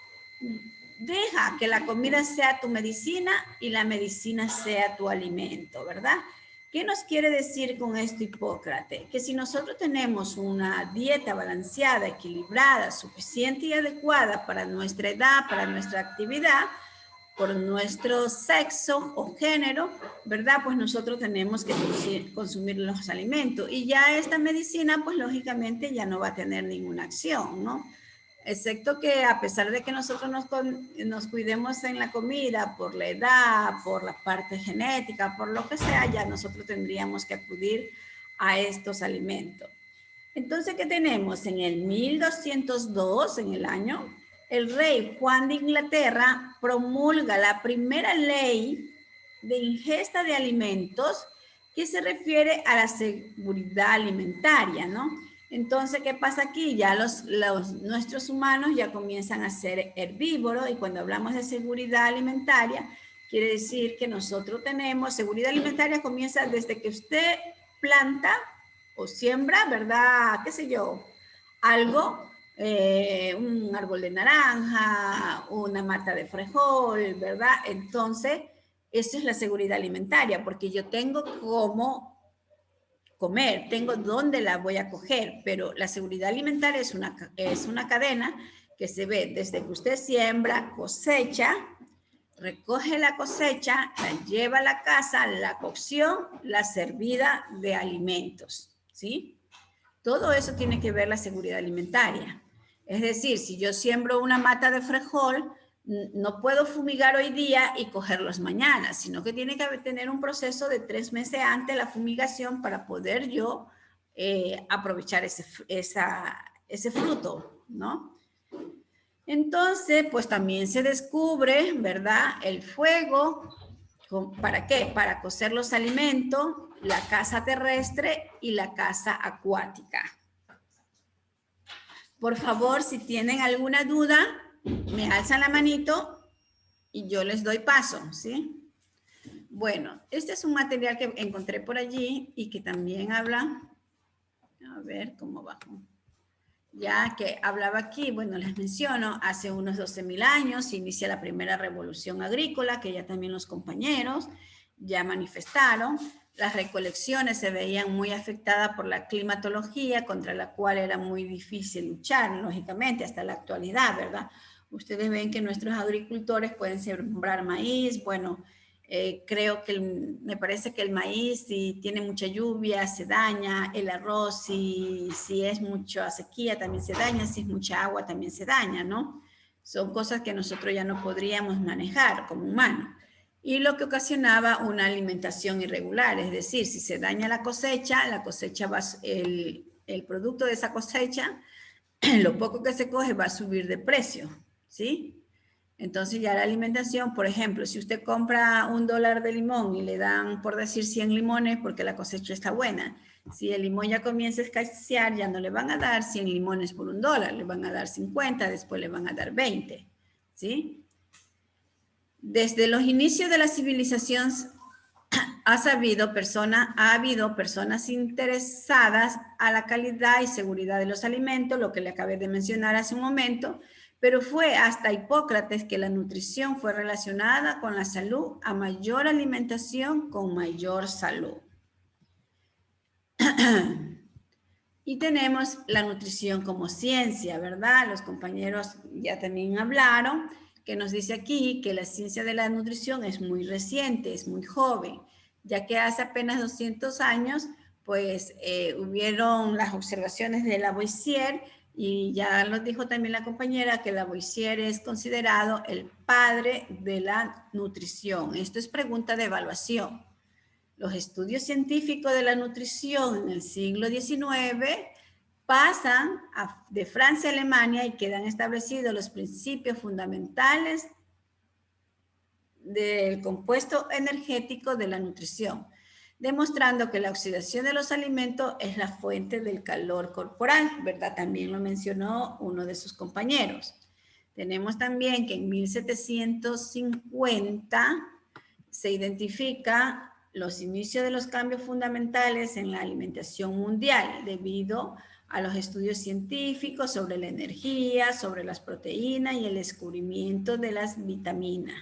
deja que la comida sea tu medicina y la medicina sea tu alimento, ¿verdad? ¿Qué nos quiere decir con esto Hipócrates? Que si nosotros tenemos una dieta balanceada, equilibrada, suficiente y adecuada para nuestra edad, para nuestra actividad, por nuestro sexo o género, ¿verdad? Pues nosotros tenemos que consumir los alimentos. Y ya esta medicina, pues lógicamente ya no va a tener ninguna acción, ¿no? Excepto que a pesar de que nosotros nos cuidemos en la comida por la edad, por la parte genética, por lo que sea, ya nosotros tendríamos que acudir a estos alimentos. Entonces, ¿qué tenemos? En el 1202, en el año, el rey Juan de Inglaterra promulga la primera ley de ingesta de alimentos que se refiere a la seguridad alimentaria, ¿no? Entonces, ¿qué pasa aquí? Ya nuestros humanos ya comienzan a ser herbívoros y cuando hablamos de seguridad alimentaria, quiere decir que nosotros tenemos, seguridad alimentaria comienza desde que usted planta o siembra, ¿verdad? ¿Qué sé yo? Algo, un árbol de naranja, una mata de frijol, ¿verdad? Entonces, eso es la seguridad alimentaria, porque yo tengo cómo comer, tengo dónde la voy a coger, pero la seguridad alimentaria es una cadena que se ve desde que usted siembra, cosecha, recoge la cosecha, la lleva a la casa, la cocción, la servida de alimentos, ¿sí? Todo eso tiene que ver la seguridad alimentaria. Es decir, si yo siembro una mata de frijol, no puedo fumigar hoy día y cogerlos mañana, sino que tiene que tener un proceso de 3 meses antes la fumigación para poder yo aprovechar ese fruto, ¿no? Entonces, pues también se descubre, ¿verdad? El fuego, ¿para qué? Para cocer los alimentos, la caza terrestre y la caza acuática. Por favor, si tienen alguna duda, me alzan la manito y yo les doy paso, ¿sí? Bueno, este es un material que encontré por allí y que también habla, a ver cómo va, ya que hablaba aquí, bueno, les menciono, hace unos 12.000 años se inicia la primera revolución agrícola, que ya también los compañeros ya manifestaron. Las recolecciones se veían muy afectadas por la climatología, contra la cual era muy difícil luchar, lógicamente, hasta la actualidad, ¿verdad? Ustedes ven que nuestros agricultores pueden sembrar maíz, bueno, creo que me parece que el maíz, si tiene mucha lluvia, se daña, el arroz, si es mucha sequía, también se daña, si es mucha agua, también se daña, ¿no? Son cosas que nosotros ya no podríamos manejar como humanos. Y lo que ocasionaba una alimentación irregular, es decir, si se daña la cosecha va, el producto de esa cosecha, lo poco que se coge va a subir de precio, ¿sí? Entonces ya la alimentación, por ejemplo, si usted compra $1 de limón y le dan, por decir, 100 limones porque la cosecha está buena, si el limón ya comienza a escasear, ya no le van a dar 100 limones por $1, le van a dar 50, después le van a dar 20, ¿sí? Desde los inicios de la civilización ha habido personas interesadas a la calidad y seguridad de los alimentos, lo que le acabé de mencionar hace un momento, pero fue hasta Hipócrates que la nutrición fue relacionada con la salud, a mayor alimentación con mayor salud. Y tenemos la nutrición como ciencia, ¿verdad? Los compañeros ya también hablaron, que nos dice aquí que la ciencia de la nutrición es muy reciente, es muy joven, ya que hace apenas 200 años, pues hubieron las observaciones de Lavoisier, y ya lo dijo también la compañera, que Lavoisier es considerado el padre de la nutrición. Esto es pregunta de evaluación. Los estudios científicos de la nutrición en el siglo XIX pasan de Francia a Alemania y quedan establecidos los principios fundamentales del compuesto energético de la nutrición, demostrando que la oxidación de los alimentos es la fuente del calor corporal, ¿verdad? También lo mencionó uno de sus compañeros. Tenemos también que en 1750 se identifica los inicios de los cambios fundamentales en la alimentación mundial debido a los estudios científicos sobre la energía, sobre las proteínas y el descubrimiento de las vitaminas.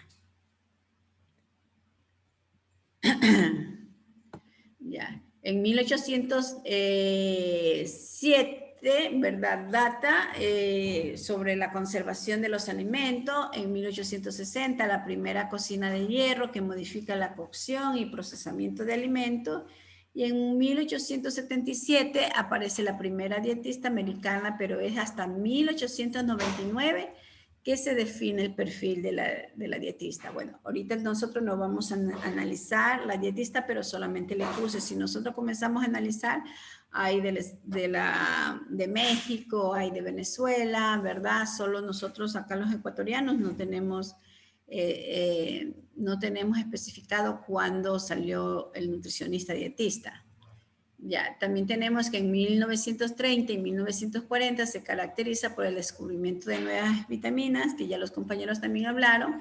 Ya. En 1807, ¿verdad? Data sobre la conservación de los alimentos. En 1860, la primera cocina de hierro que modifica la cocción y procesamiento de alimentos. Y en 1877 aparece la primera dietista americana, pero es hasta 1899 que se define el perfil de la dietista. Bueno, ahorita nosotros no vamos a analizar la dietista, pero solamente le puse. Si nosotros comenzamos a analizar, hay de México, hay de Venezuela, ¿verdad? Solo nosotros acá los ecuatorianos no tenemos especificado cuándo salió el nutricionista dietista. Ya, también tenemos que en 1930 y 1940 se caracteriza por el descubrimiento de nuevas vitaminas, que ya los compañeros también hablaron.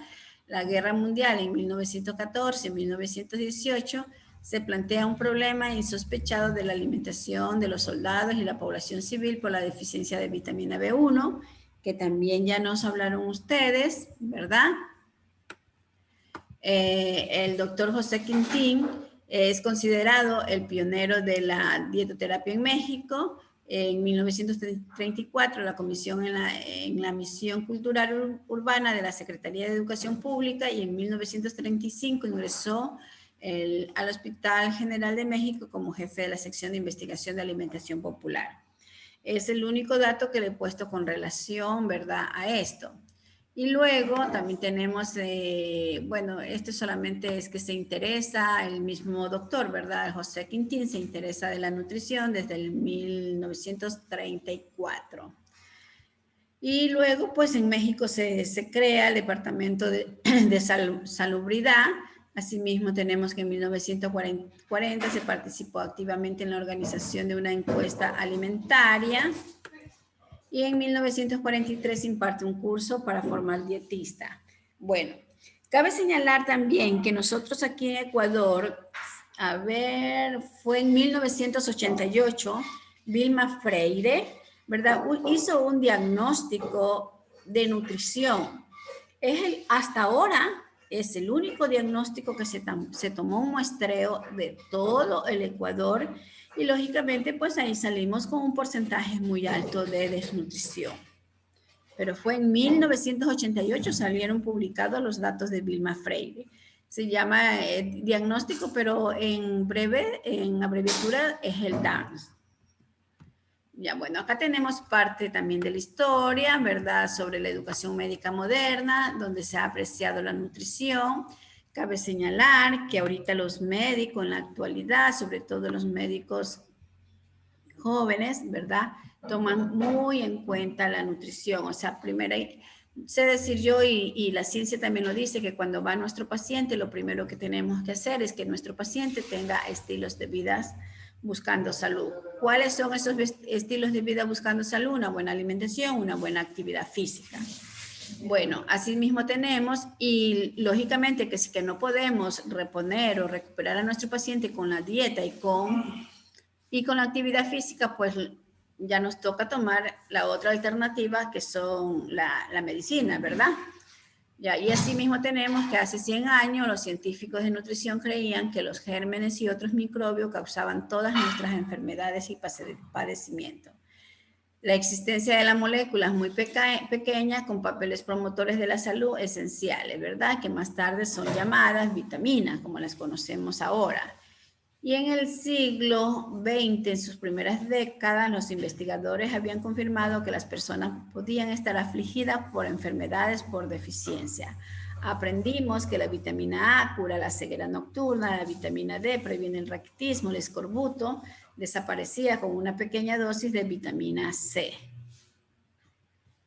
La Guerra Mundial en 1914 y 1918 se plantea un problema insospechado de la alimentación de los soldados y la población civil por la deficiencia de vitamina B1, que también ya nos hablaron ustedes, ¿verdad? El doctor José Quintín es considerado el pionero de la dietoterapia en México. En 1934, la comisión en la misión cultural urbana de la Secretaría de Educación Pública, y en 1935 ingresó al Hospital General de México como jefe de la sección de investigación de alimentación popular. Es el único dato que le he puesto con relación, ¿verdad?, a esto. Y luego también tenemos, bueno, esto solamente es que se interesa, el mismo doctor, ¿verdad? José Quintín se interesa de la nutrición desde el 1934. Y luego, pues en México se crea el Departamento de Salubridad. Asimismo, tenemos que en 1940 se participó activamente en la organización de una encuesta alimentaria. y en 1943 imparte un curso para formar dietista. Bueno, cabe señalar también que nosotros aquí en Ecuador, a ver, fue en 1988, Vilma Freire, ¿verdad? Hizo un diagnóstico de nutrición. Hasta ahora es el único diagnóstico que se tomó un muestreo de todo el Ecuador y lógicamente pues ahí salimos con un porcentaje muy alto de desnutrición. Pero fue en 1988 salieron publicados los datos de Vilma Freire. Se llama diagnóstico, pero en abreviatura es el DANS. Ya, bueno, acá tenemos parte también de la historia, ¿verdad? Sobre la educación médica moderna, donde se ha apreciado la nutrición. Cabe señalar que ahorita los médicos en la actualidad, sobre todo los médicos jóvenes, ¿verdad? Toman muy en cuenta la nutrición. O sea, primero, sé decir yo y la ciencia también lo dice, que cuando va nuestro paciente, lo primero que tenemos que hacer es que nuestro paciente tenga estilos de vida buscando salud. ¿Cuáles son esos estilos de vida buscando salud? Una buena alimentación, una buena actividad física. Bueno, así mismo tenemos, y lógicamente que si que no podemos reponer o recuperar a nuestro paciente con la dieta y con la actividad física, pues ya nos toca tomar la otra alternativa, que son la medicina, ¿verdad? Ya, y así mismo tenemos que hace 100 años los científicos de nutrición creían que los gérmenes y otros microbios causaban todas nuestras enfermedades y padecimientos. La existencia de la molécula es muy pequeña, con papeles promotores de la salud esenciales, ¿verdad? Que más tarde son llamadas vitaminas, como las conocemos ahora. Y en el siglo XX, en sus primeras décadas, los investigadores habían confirmado que las personas podían estar afligidas por enfermedades por deficiencia. Aprendimos que la vitamina A cura la ceguera nocturna, la vitamina D previene el raquitismo, el escorbuto desaparecía con una pequeña dosis de vitamina C.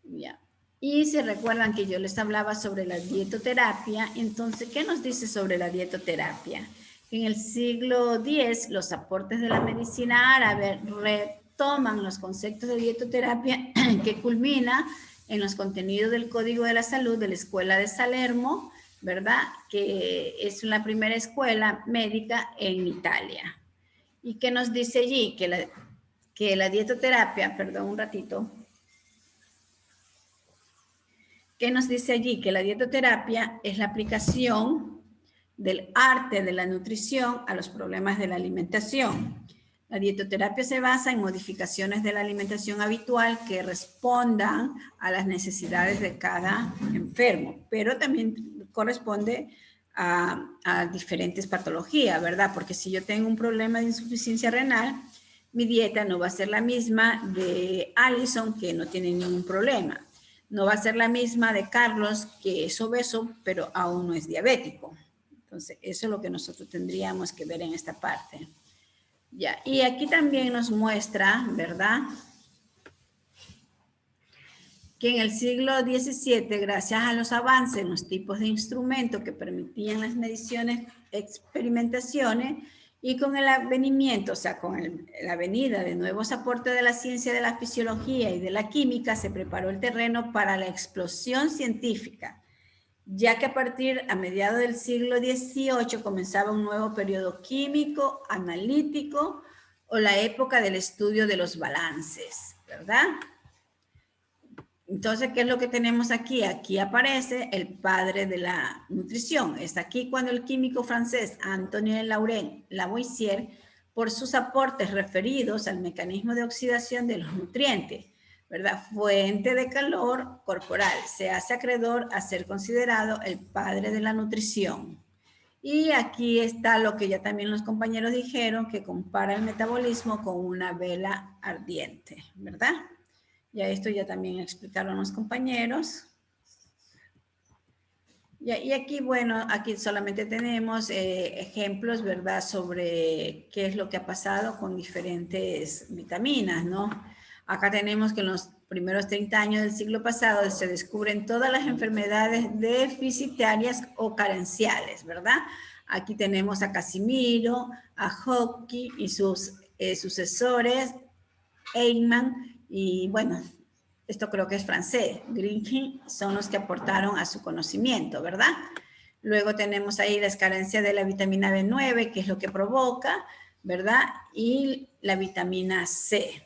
Ya. Y se recuerdan que yo les hablaba sobre la dietoterapia. Entonces, ¿qué nos dice sobre la dietoterapia? En el siglo X, los aportes de la medicina árabe retoman los conceptos de dietoterapia que culmina en los contenidos del Código de la Salud de la Escuela de Salerno, ¿verdad? Que es la primera escuela médica en Italia. ¿Y qué nos dice allí? Que la dietoterapia, perdón un ratito. ¿Qué nos dice allí? Que la dietoterapia es la aplicación del arte de la nutrición a los problemas de la alimentación. La dietoterapia se basa en modificaciones de la alimentación habitual que respondan a las necesidades de cada enfermo, pero también corresponde a diferentes patologías, ¿verdad? Porque si yo tengo un problema de insuficiencia renal, mi dieta no va a ser la misma de Alison, que no tiene ningún problema. No va a ser la misma de Carlos, que es obeso, pero aún no es diabético. Entonces, eso es lo que nosotros tendríamos que ver en esta parte. Ya, y aquí también nos muestra, ¿verdad?, que en el siglo XVII, gracias a los avances en los tipos de instrumentos que permitían las mediciones, experimentaciones, y con el advenimiento, o sea, con la venida de nuevos aportes de la ciencia de la fisiología y de la química, se preparó el terreno para la explosión científica, ya que a partir a mediados del siglo XVIII comenzaba un nuevo periodo químico, analítico, o la época del estudio de los balances, ¿verdad? Entonces, ¿qué es lo que tenemos aquí? Aquí aparece el padre de la nutrición. Es aquí cuando el químico francés Antoine Lavoisier, por sus aportes referidos al mecanismo de oxidación de los nutrientes, ¿verdad?, fuente de calor corporal, se hace acreedor a ser considerado el padre de la nutrición. Y aquí está lo que ya también los compañeros dijeron, que compara el metabolismo con una vela ardiente, ¿verdad? Ya esto ya también explicaron los compañeros. Y aquí, bueno, aquí solamente tenemos ejemplos, ¿verdad?, sobre qué es lo que ha pasado con diferentes vitaminas, ¿no? Acá tenemos que en los primeros 30 años del siglo pasado se descubren todas las enfermedades deficitarias o carenciales, ¿verdad? Aquí tenemos a Casimiro, a Hodgkin y sus sucesores, Eichmann, y bueno, Esto creo que es francés. Grinking son los que aportaron a su conocimiento, ¿verdad? Luego tenemos ahí las carencias de la vitamina B9, que es lo que provoca, ¿verdad? Y la vitamina C.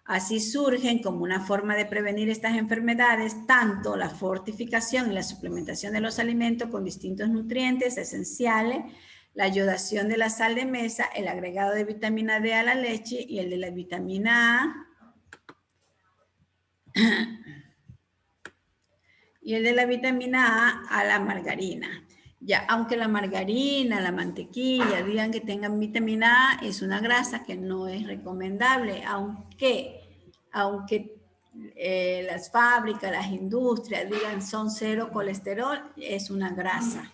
Así surgen como una forma de prevenir estas enfermedades, tanto la fortificación y la suplementación de los alimentos con distintos nutrientes esenciales, la yodación de la sal de mesa, el agregado de vitamina D a la leche y el de la vitamina A. Y el de la vitamina A la margarina. Ya, aunque la margarina, la mantequilla digan que tengan vitamina A, es una grasa que no es recomendable, aunque las fábricas, las industrias digan son cero colesterol, es una grasa.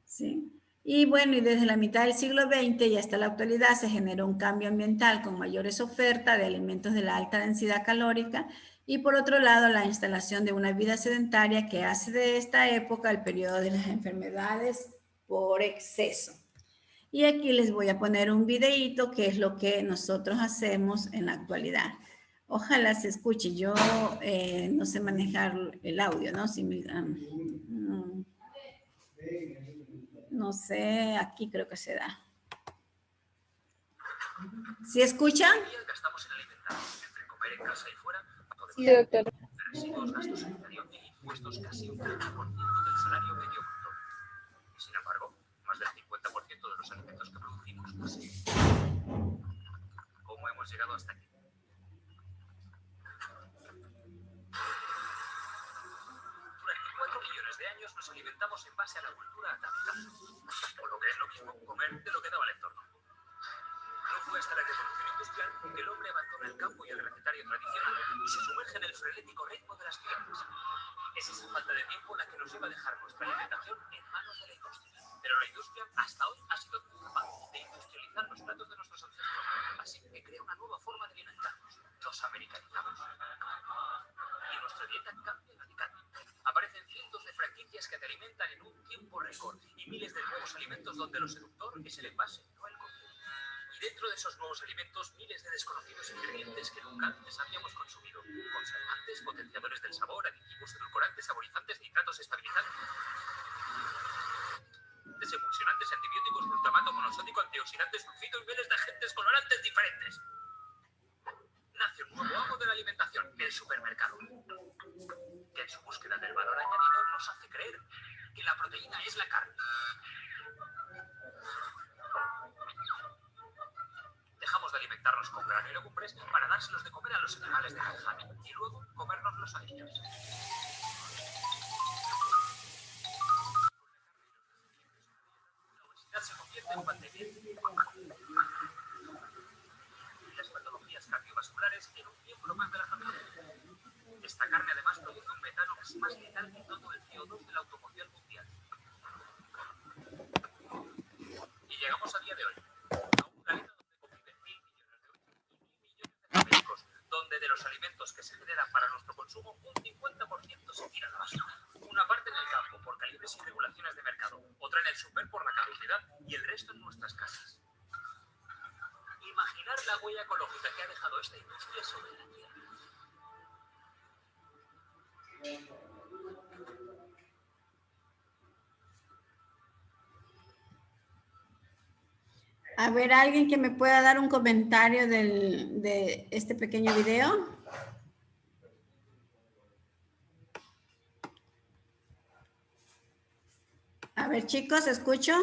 ¿Sí? Y bueno, y desde la mitad del siglo XX y hasta la actualidad se generó un cambio ambiental con mayores ofertas de alimentos de la alta densidad calórica y por otro lado la instalación de una vida sedentaria que hace de esta época el periodo de las enfermedades por exceso. Y aquí les voy a poner un videíto que es lo que nosotros hacemos en la actualidad. Ojalá se escuche. Yo no sé manejar el audio, ¿no? Si no sé, aquí creo que se da. ¿Sí escuchan? Gastamos en alimentarnos, entre comer en casa y fuera, Sí, doctor. residuos, gastos sanitarios y impuestos casi un 30% del salario medio bruto. Y sin embargo, más del 50% de los alimentos que producimos así. ¿Cómo hemos llegado hasta aquí? Durante 4 millones de años nos alimentamos en base a la cultura atávica. O lo que es lo mismo, comer de lo que daba el entorno. No fue hasta la revolución industrial que el hombre abandona el campo y el recetario tradicional y se sumerge en el frenético ritmo de las ciudades. Es esa falta de tiempo la que nos lleva a dejar nuestra alimentación en manos de la industria. Pero la industria hasta hoy ha sido capaz de industrializar los platos de nuestros ancestros. Así que crea una nueva forma de alimentarnos. Los americanizamos. Y nuestra dieta cambia radicalmente. Aparecen cientos de franquicias que te alimentan en un tiempo récord y miles de nuevos alimentos donde lo seductor es el envase, no el contenido. Y dentro de esos nuevos alimentos, miles de desconocidos ingredientes que nunca antes habíamos consumido. Conservantes, potenciadores del sabor, aditivos, edulcorantes, saborizantes, nitratos, estabilizantes, emulsionantes, antibióticos, glutamato monosódico, antioxidantes, sulfito y miles de agentes colorantes diferentes. Nace un nuevo amo de la alimentación, el supermercado, que en su búsqueda del valor añadido nos hace creer que la proteína es la carne. Dejamos de alimentarnos con grano y legumbres para dárselos de comer a los animales de granja y luego comérnoslos a ellos. La obesidad se convierte en pandemia y las patologías cardiovasculares en un miembro más de la familia. Esta carne además produce un metano que es más letal que todo el CO2 de la automoción mundial. Y llegamos a día de hoy a un planeta donde conviven 1.000 millones de hombres y 1.000 millones de diabéticos, donde de los alimentos que se generan para nuestro consumo, un 50% se tira a la basura. Una parte en el campo por calibres y regulaciones de mercado, otra en el súper por la caducidad y el resto en nuestras casas. Imaginar la huella ecológica que ha dejado esta industria sobre la tierra. A ver, ¿alguien que me pueda dar un comentario de este pequeño video? A ver, chicos, ¿escucho?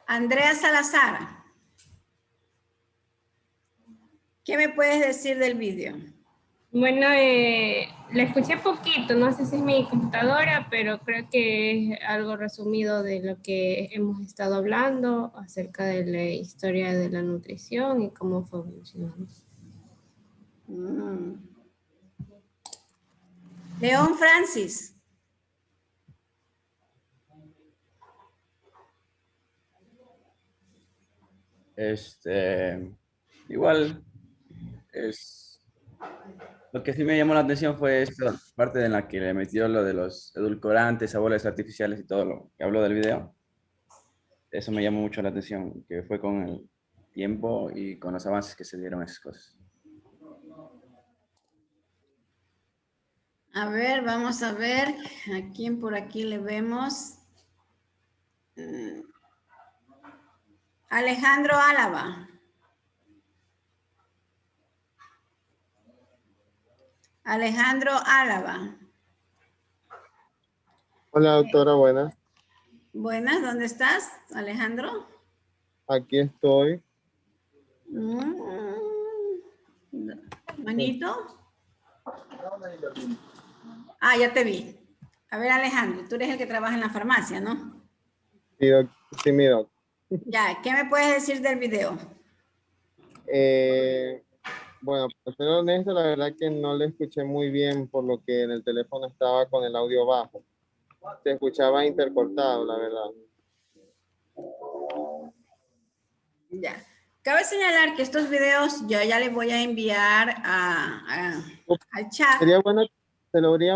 Andrea Salazar, ¿qué me puedes decir del video? Bueno, la escuché poquito, no sé si es mi computadora, pero creo que es algo resumido de lo que hemos estado hablando acerca de la historia de la nutrición y cómo fue evolucionando. León Francis. Igual, lo que sí me llamó la atención fue esta parte en la que le metió lo de los edulcorantes, sabores artificiales y todo lo que habló del video. eso me llamó mucho la atención, que fue con el tiempo y con los avances que se dieron esas cosas. A ver, vamos a ver a quién por aquí le vemos. Alejandro Álava. Alejandro Álava. Hola, doctora, buenas. Buenas, ¿dónde estás, Alejandro? Aquí estoy. Manito. Ah, ya te vi. A ver, Alejandro, tú eres el que trabaja en la farmacia, ¿no? Sí, sí, mi doc. Ya, ¿qué me puedes decir del video? Bueno, para ser honesto, la verdad que no le escuché muy bien por lo que en el teléfono estaba con el audio bajo. Se escuchaba intercortado, la verdad. Ya. Cabe señalar que estos videos yo ya les voy a enviar al chat. Sería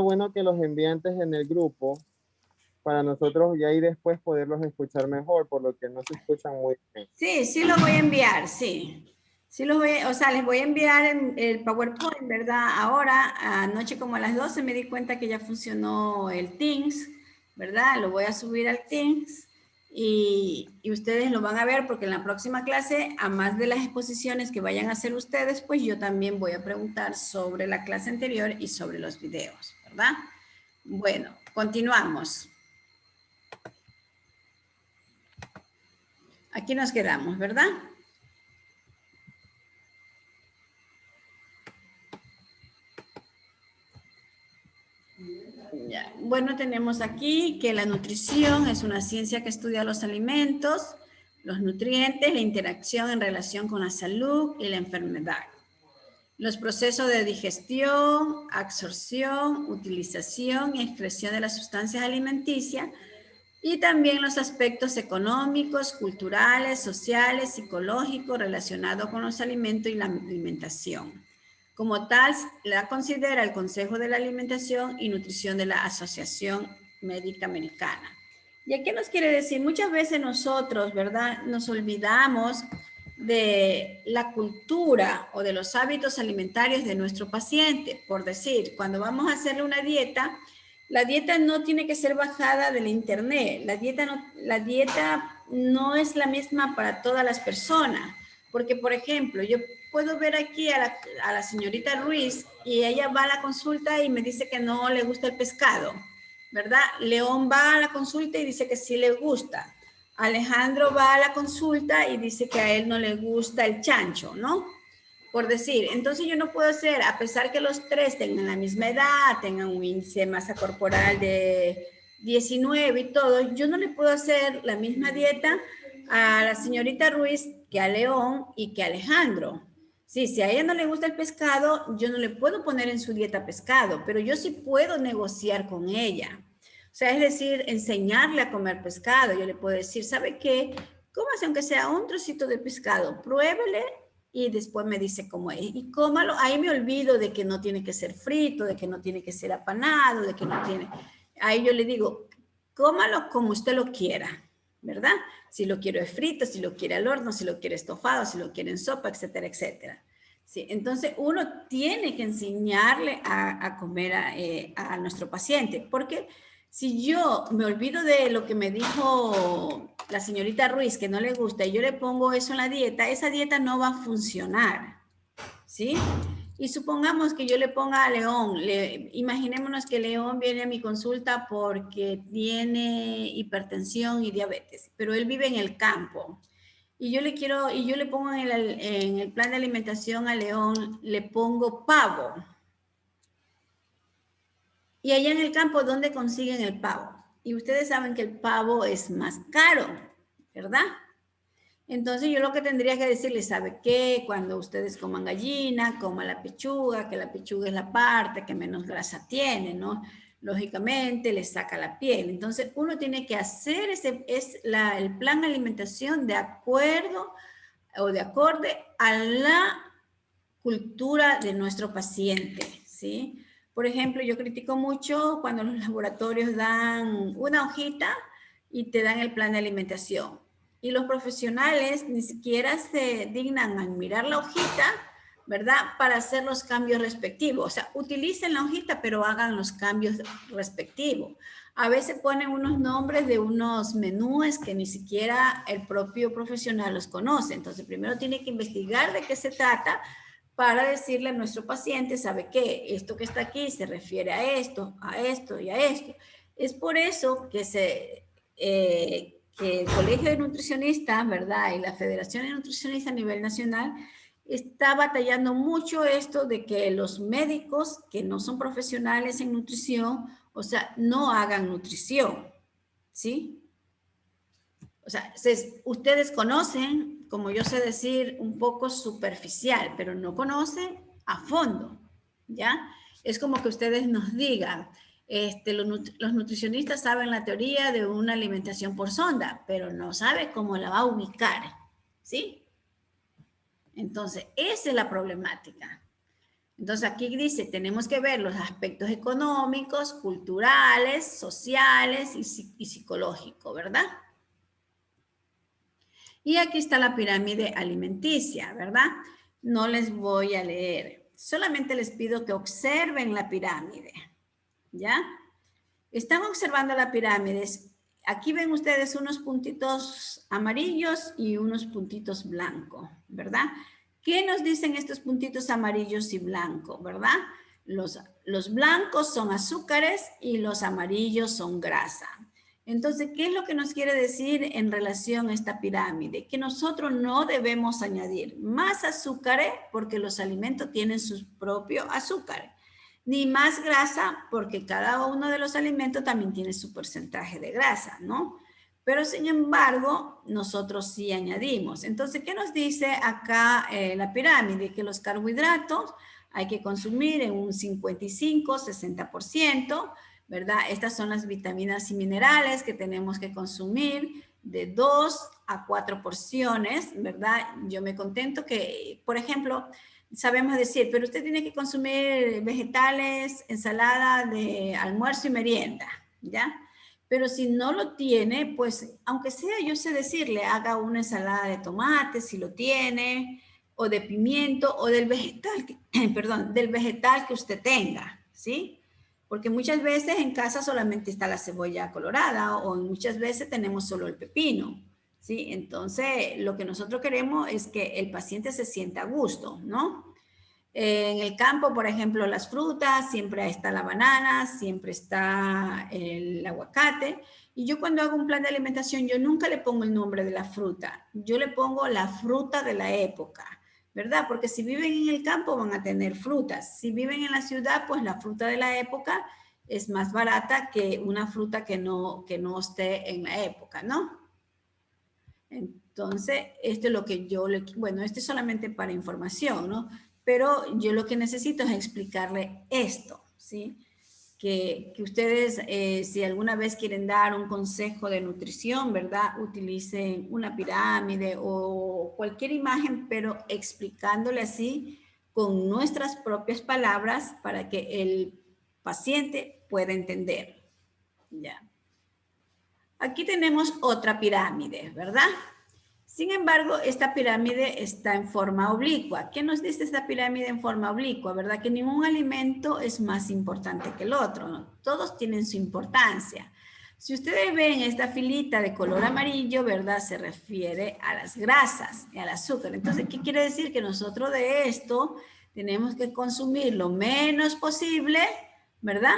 bueno que los envíe antes en el grupo para nosotros ya y después poderlos escuchar mejor, por lo que no se escuchan muy bien. Sí, sí los voy a enviar, sí. Sí los voy, o sea, les voy a enviar el PowerPoint, ¿verdad? Ahora, anoche como a las 12 me di cuenta que ya funcionó el Teams, ¿verdad? Lo voy a subir al Teams y ustedes lo van a ver porque en la próxima clase, a más de las exposiciones que vayan a hacer ustedes, pues yo también voy a preguntar sobre la clase anterior y sobre los videos, ¿verdad? Bueno, continuamos. Aquí nos quedamos, ¿verdad? Ya. Bueno, tenemos aquí que la nutrición es una ciencia que estudia los alimentos, los nutrientes, la interacción en relación con la salud y la enfermedad. Los procesos de digestión, absorción, utilización y excreción de las sustancias alimenticias y también los aspectos económicos, culturales, sociales, psicológicos relacionados con los alimentos y la alimentación. Como tal, la considera el Consejo de la Alimentación y Nutrición de la Asociación Médica Americana. ¿Y a qué nos quiere decir? Muchas veces nosotros, ¿verdad?, nos olvidamos de la cultura o de los hábitos alimentarios de nuestro paciente. Por decir, cuando vamos a hacerle una dieta, la dieta no tiene que ser bajada del internet. La dieta no es la misma para todas las personas. Porque, por ejemplo, yo puedo ver aquí a la señorita Ruiz y ella va a la consulta y me dice que no le gusta el pescado, ¿verdad? León va a la consulta y dice que sí le gusta. Alejandro va a la consulta y dice que a él no le gusta el chancho, ¿no? Por decir, entonces yo no puedo hacer, a pesar que los tres tengan la misma edad, tengan un índice de masa corporal de 19 y todo, yo no le puedo hacer la misma dieta a la señorita Ruiz que a León y que a Alejandro. Sí, si a ella no le gusta el pescado, yo no le puedo poner en su dieta pescado, pero yo sí puedo negociar con ella. O sea, es decir, enseñarle a comer pescado. Yo le puedo decir, ¿sabe qué? Cómase aunque sea un trocito de pescado, pruébele y después me dice cómo es. Y cómalo, ahí me olvido de que no tiene que ser frito, de que no tiene que ser apanado, de que no tiene... Ahí yo le digo, cómalo como usted lo quiera, ¿verdad? Si lo quiero frito, si lo quiere al horno, si lo quiere estofado, si lo quiere en sopa, etcétera, etcétera. Sí, entonces uno tiene que enseñarle a comer a nuestro paciente, porque si yo me olvido de lo que me dijo la señorita Ruiz, que no le gusta, y yo le pongo eso en la dieta, esa dieta no va a funcionar, ¿sí? Y supongamos que yo le ponga a León, imaginémonos que León viene a mi consulta porque tiene hipertensión y diabetes, pero él vive en el campo. Y yo le pongo en el plan de alimentación a León, le pongo pavo. Y allá en el campo, ¿dónde consiguen el pavo? Y ustedes saben que el pavo es más caro, ¿verdad? Entonces yo lo que tendría que decirles, ¿sabe qué? Cuando ustedes coman gallina, coman la pechuga, que la pechuga es la parte que menos grasa tiene, ¿no? Lógicamente les saca la piel. Entonces uno tiene que hacer el plan de alimentación de acuerdo o de acorde a la cultura de nuestro paciente, ¿sí? Por ejemplo, yo critico mucho cuando los laboratorios dan una hojita y te dan el plan de alimentación. Y los profesionales ni siquiera se dignan a mirar la hojita, ¿verdad? Para hacer los cambios respectivos. O sea, utilicen la hojita, pero hagan los cambios respectivos. A veces ponen unos nombres de unos menús que ni siquiera el propio profesional los conoce. Entonces, primero tiene que investigar de qué se trata para decirle a nuestro paciente, ¿sabe qué? Esto que está aquí se refiere a esto y a esto. Es por eso que que el Colegio de Nutricionistas, ¿verdad? Y la Federación de Nutricionistas a nivel nacional está batallando mucho esto de que los médicos que no son profesionales en nutrición, o sea, no hagan nutrición, ¿sí? O sea, ustedes conocen, como yo sé decir, un poco superficial, pero no conocen a fondo, ¿ya? Es como que ustedes nos digan, los nutricionistas saben la teoría de una alimentación por sonda, pero no saben cómo la va a ubicar, ¿sí? Entonces, esa es la problemática. Entonces, aquí dice, tenemos que ver los aspectos económicos, culturales, sociales y psicológicos, ¿verdad? Y aquí está la pirámide alimenticia, ¿verdad? No les voy a leer. Solamente les pido que observen la pirámide, ¿ya? Están observando la pirámide. Aquí ven ustedes unos puntitos amarillos y unos puntitos blancos, ¿verdad? ¿Qué nos dicen estos puntitos amarillos y blancos, verdad? Los blancos son azúcares y los amarillos son grasa. Entonces, ¿qué es lo que nos quiere decir en relación a esta pirámide? Que nosotros no debemos añadir más azúcares porque los alimentos tienen sus propios azúcares, ni más grasa porque cada uno de los alimentos también tiene su porcentaje de grasa, ¿no? Pero sin embargo, nosotros sí añadimos. Entonces, ¿qué nos dice acá la pirámide? Que los carbohidratos hay que consumir en un 55-60%, ¿verdad? Estas son las vitaminas y minerales que tenemos que consumir de 2 a 4 porciones, ¿verdad? Yo me contento que, por ejemplo, sabemos decir, pero usted tiene que consumir vegetales, ensalada de almuerzo y merienda, ¿ya? Pero si no lo tiene, pues, aunque sea, yo sé decirle, haga una ensalada de tomate, si lo tiene, o de pimiento, o del vegetal, del vegetal que usted tenga, ¿sí? Porque muchas veces en casa solamente está la cebolla colorada, o muchas veces tenemos solo el pepino, ¿sí? Entonces, lo que nosotros queremos es que el paciente se sienta a gusto, ¿no? En el campo, por ejemplo, las frutas, siempre está la banana, siempre está el aguacate. Y yo cuando hago un plan de alimentación, yo nunca le pongo el nombre de la fruta. Yo le pongo la fruta de la época, ¿verdad? Porque si viven en el campo van a tener frutas. Si viven en la ciudad, pues la fruta de la época es más barata que una fruta que no esté en la época, ¿no? Entonces, esto es lo que yo bueno, esto es solamente para información, ¿no? Pero yo lo que necesito es explicarle esto, ¿sí? Que ustedes, si alguna vez quieren dar un consejo de nutrición, ¿verdad? Utilicen una pirámide o cualquier imagen, pero explicándole así con nuestras propias palabras para que el paciente pueda entender, ¿ya? Aquí tenemos otra pirámide, ¿verdad? Sin embargo, esta pirámide está en forma oblicua. ¿Qué nos dice esta pirámide en forma oblicua? ¿Verdad? Que ningún alimento es más importante que el otro, ¿no? Todos tienen su importancia. Si ustedes ven esta filita de color amarillo, ¿verdad? Se refiere a las grasas y al azúcar. Entonces, ¿qué quiere decir? Que nosotros de esto tenemos que consumir lo menos posible, ¿verdad?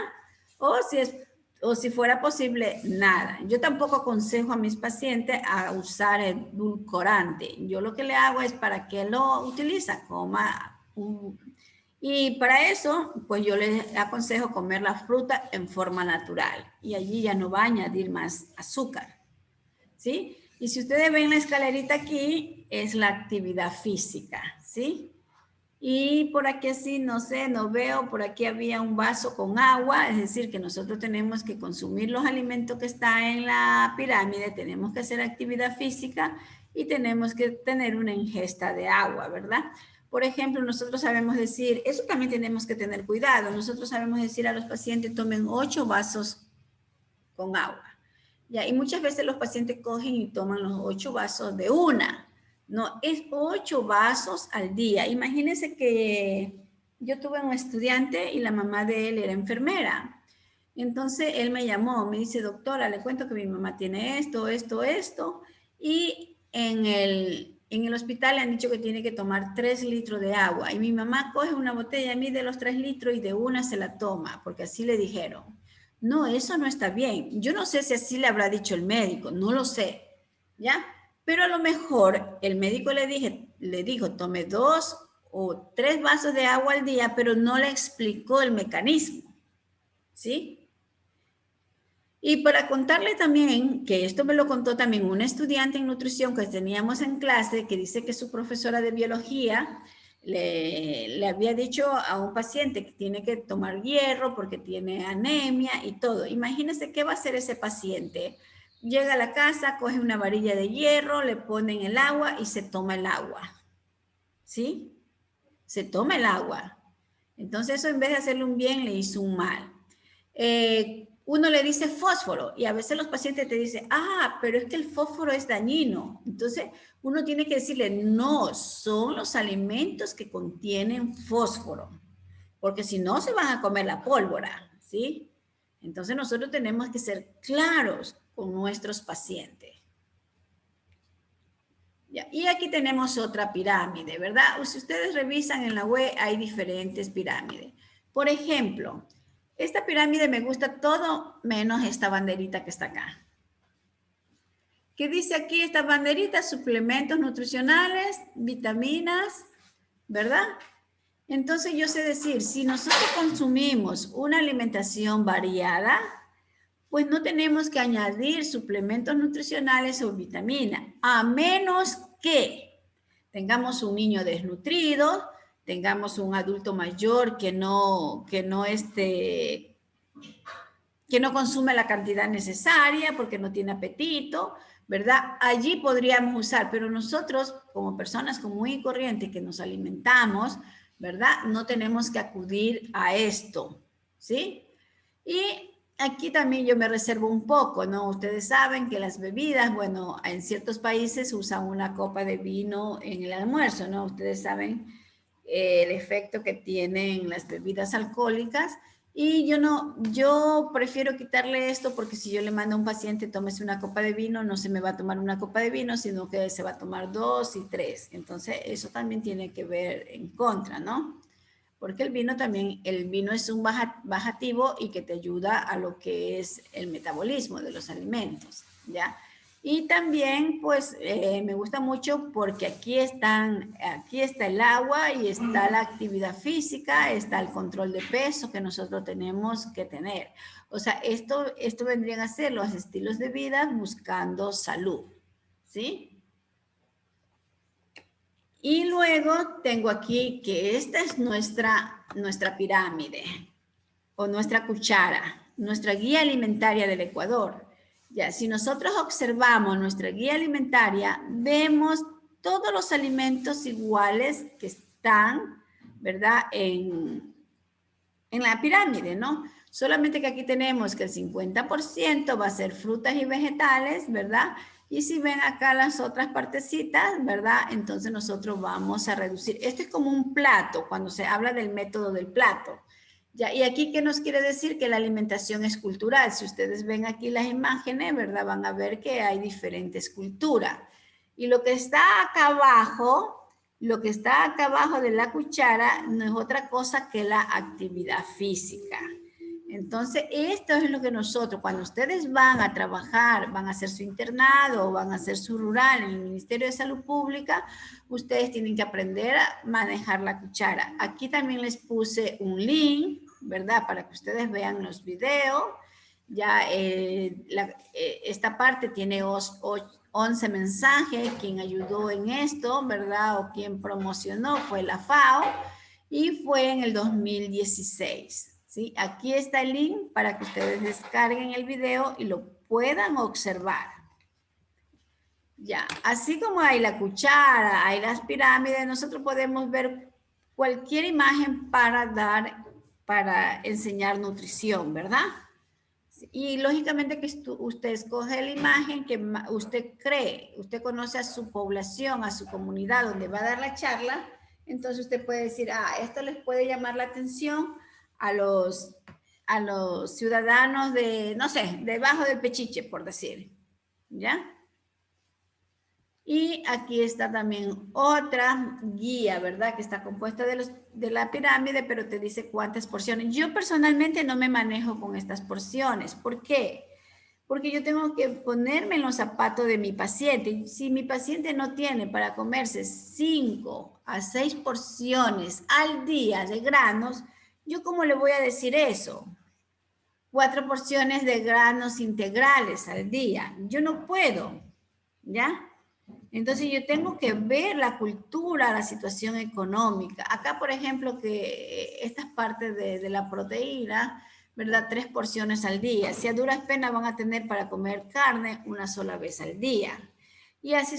O si fuera posible, nada. Yo tampoco aconsejo a mis pacientes a usar edulcorante. Yo lo que le hago es para que lo utiliza, y para eso, pues yo les aconsejo comer la fruta en forma natural. Y allí ya no va a añadir más azúcar, ¿sí? Y si ustedes ven la escalerita aquí, es la actividad física, ¿sí? Y por aquí así, no sé, no veo, por aquí había un vaso con agua, es decir, que nosotros tenemos que consumir los alimentos que están en la pirámide, tenemos que hacer actividad física y tenemos que tener una ingesta de agua, ¿verdad? Por ejemplo, nosotros sabemos decir, eso también tenemos que tener cuidado, nosotros sabemos decir a los pacientes, tomen 8 vasos con agua. Ya, y muchas veces los pacientes cogen y toman los 8 vasos de una. No, es 8 vasos al día. Imagínense que yo tuve un estudiante y la mamá de él era enfermera. Entonces él me llamó, me dice, doctora, le cuento que mi mamá tiene esto, esto, esto. Y en el hospital le han dicho que tiene que tomar 3 litros de agua. Y mi mamá coge una botella, mide los 3 litros y de una se la toma, porque así le dijeron. No, eso no está bien. Yo no sé si así le habrá dicho el médico, no lo sé, ¿ya? Pero a lo mejor el médico le dijo, tome 2 o 3 vasos de agua al día, pero no le explicó el mecanismo, ¿sí? Y para contarle también, que esto me lo contó también una estudiante en nutrición que teníamos en clase, que dice que su profesora de biología le había dicho a un paciente que tiene que tomar hierro porque tiene anemia y todo. Imagínense qué va a hacer ese paciente. Llega a la casa, coge una varilla de hierro, le pone en el agua y se toma el agua. ¿Sí? Se toma el agua. Entonces eso en vez de hacerle un bien, le hizo un mal. Uno le dice fósforo y a veces los pacientes te dicen, ah, pero es que el fósforo es dañino. Entonces uno tiene que decirle, no, son los alimentos que contienen fósforo, porque si no se van a comer la pólvora, ¿sí? Entonces nosotros tenemos que ser claros con nuestros pacientes. Ya, y aquí tenemos otra pirámide, ¿verdad? Si ustedes revisan en la web hay diferentes pirámides. Por ejemplo, esta pirámide me gusta todo menos esta banderita que está acá. ¿Qué dice aquí esta banderita? Suplementos nutricionales, vitaminas, ¿verdad? Entonces yo sé decir, si nosotros consumimos una alimentación variada, pues no tenemos que añadir suplementos nutricionales o vitaminas, a menos que tengamos un niño desnutrido, tengamos un adulto mayor que no consume la cantidad necesaria porque no tiene apetito, ¿verdad? Allí podríamos usar, pero nosotros como personas común y corriente que nos alimentamos, ¿verdad? No tenemos que acudir a esto, ¿sí? Y aquí también yo me reservo un poco, ¿no? Ustedes saben que las bebidas, bueno, en ciertos países usan una copa de vino en el almuerzo, ¿no? Ustedes saben el efecto que tienen las bebidas alcohólicas y yo prefiero quitarle esto porque si yo le mando a un paciente tómese una copa de vino, no se me va a tomar una copa de vino, sino que se va a tomar 2 y 3. Entonces eso también tiene que ver en contra, ¿no? Porque el vino es un bajativo y que te ayuda a lo que es el metabolismo de los alimentos, ¿ya? Y también, pues, me gusta mucho porque aquí está el agua y está la actividad física, está el control de peso que nosotros tenemos que tener. O sea, esto vendrían a ser los estilos de vida buscando salud, ¿sí? Y luego tengo aquí que esta es nuestra pirámide o nuestra cuchara, nuestra guía alimentaria del Ecuador. Ya, si nosotros observamos nuestra guía alimentaria, vemos todos los alimentos iguales que están, ¿verdad? En la pirámide, ¿no? Solamente que aquí tenemos que el 50% va a ser frutas y vegetales, ¿verdad? Y si ven acá las otras partecitas, ¿verdad? Entonces nosotros vamos a reducir. Esto es como un plato, cuando se habla del método del plato. Ya, y aquí, ¿qué nos quiere decir? Que la alimentación es cultural. Si ustedes ven aquí las imágenes, ¿verdad? Van a ver que hay diferentes culturas. Y lo que está acá abajo de la cuchara no es otra cosa que la actividad física. Entonces, esto es lo que nosotros, cuando ustedes van a trabajar, van a hacer su internado o van a hacer su rural en el Ministerio de Salud Pública, ustedes tienen que aprender a manejar la cuchara. Aquí también les puse un link, ¿verdad? Para que ustedes vean los videos. Ya esta parte tiene 11 mensajes. Quien ayudó en esto, ¿verdad? O quien promocionó fue la FAO y fue en el 2016. ¿Sí? Aquí está el link para que ustedes descarguen el video y lo puedan observar. Ya, así como hay la cuchara, hay las pirámides, nosotros podemos ver cualquier imagen para enseñar nutrición, ¿verdad? Y lógicamente que usted escoge la imagen que usted cree, usted conoce a su población, a su comunidad donde va a dar la charla, entonces usted puede decir, esto les puede llamar la atención a los ciudadanos de, no sé, debajo del Pechiche, por decir, ¿ya? Y aquí está también otra guía, ¿verdad? Que está compuesta de la pirámide, pero te dice cuántas porciones. Yo personalmente no me manejo con estas porciones. ¿Por qué? Porque yo tengo que ponerme en los zapatos de mi paciente. Si mi paciente no tiene para comerse 5 a 6 porciones al día de granos, ¿yo cómo le voy a decir eso? 4 porciones de granos integrales al día. Yo no puedo, ¿ya? Entonces yo tengo que ver la cultura, la situación económica. Acá, por ejemplo, que estas partes de la proteína, ¿verdad? 3 porciones al día. Si a duras penas van a tener para comer carne una sola vez al día. Y así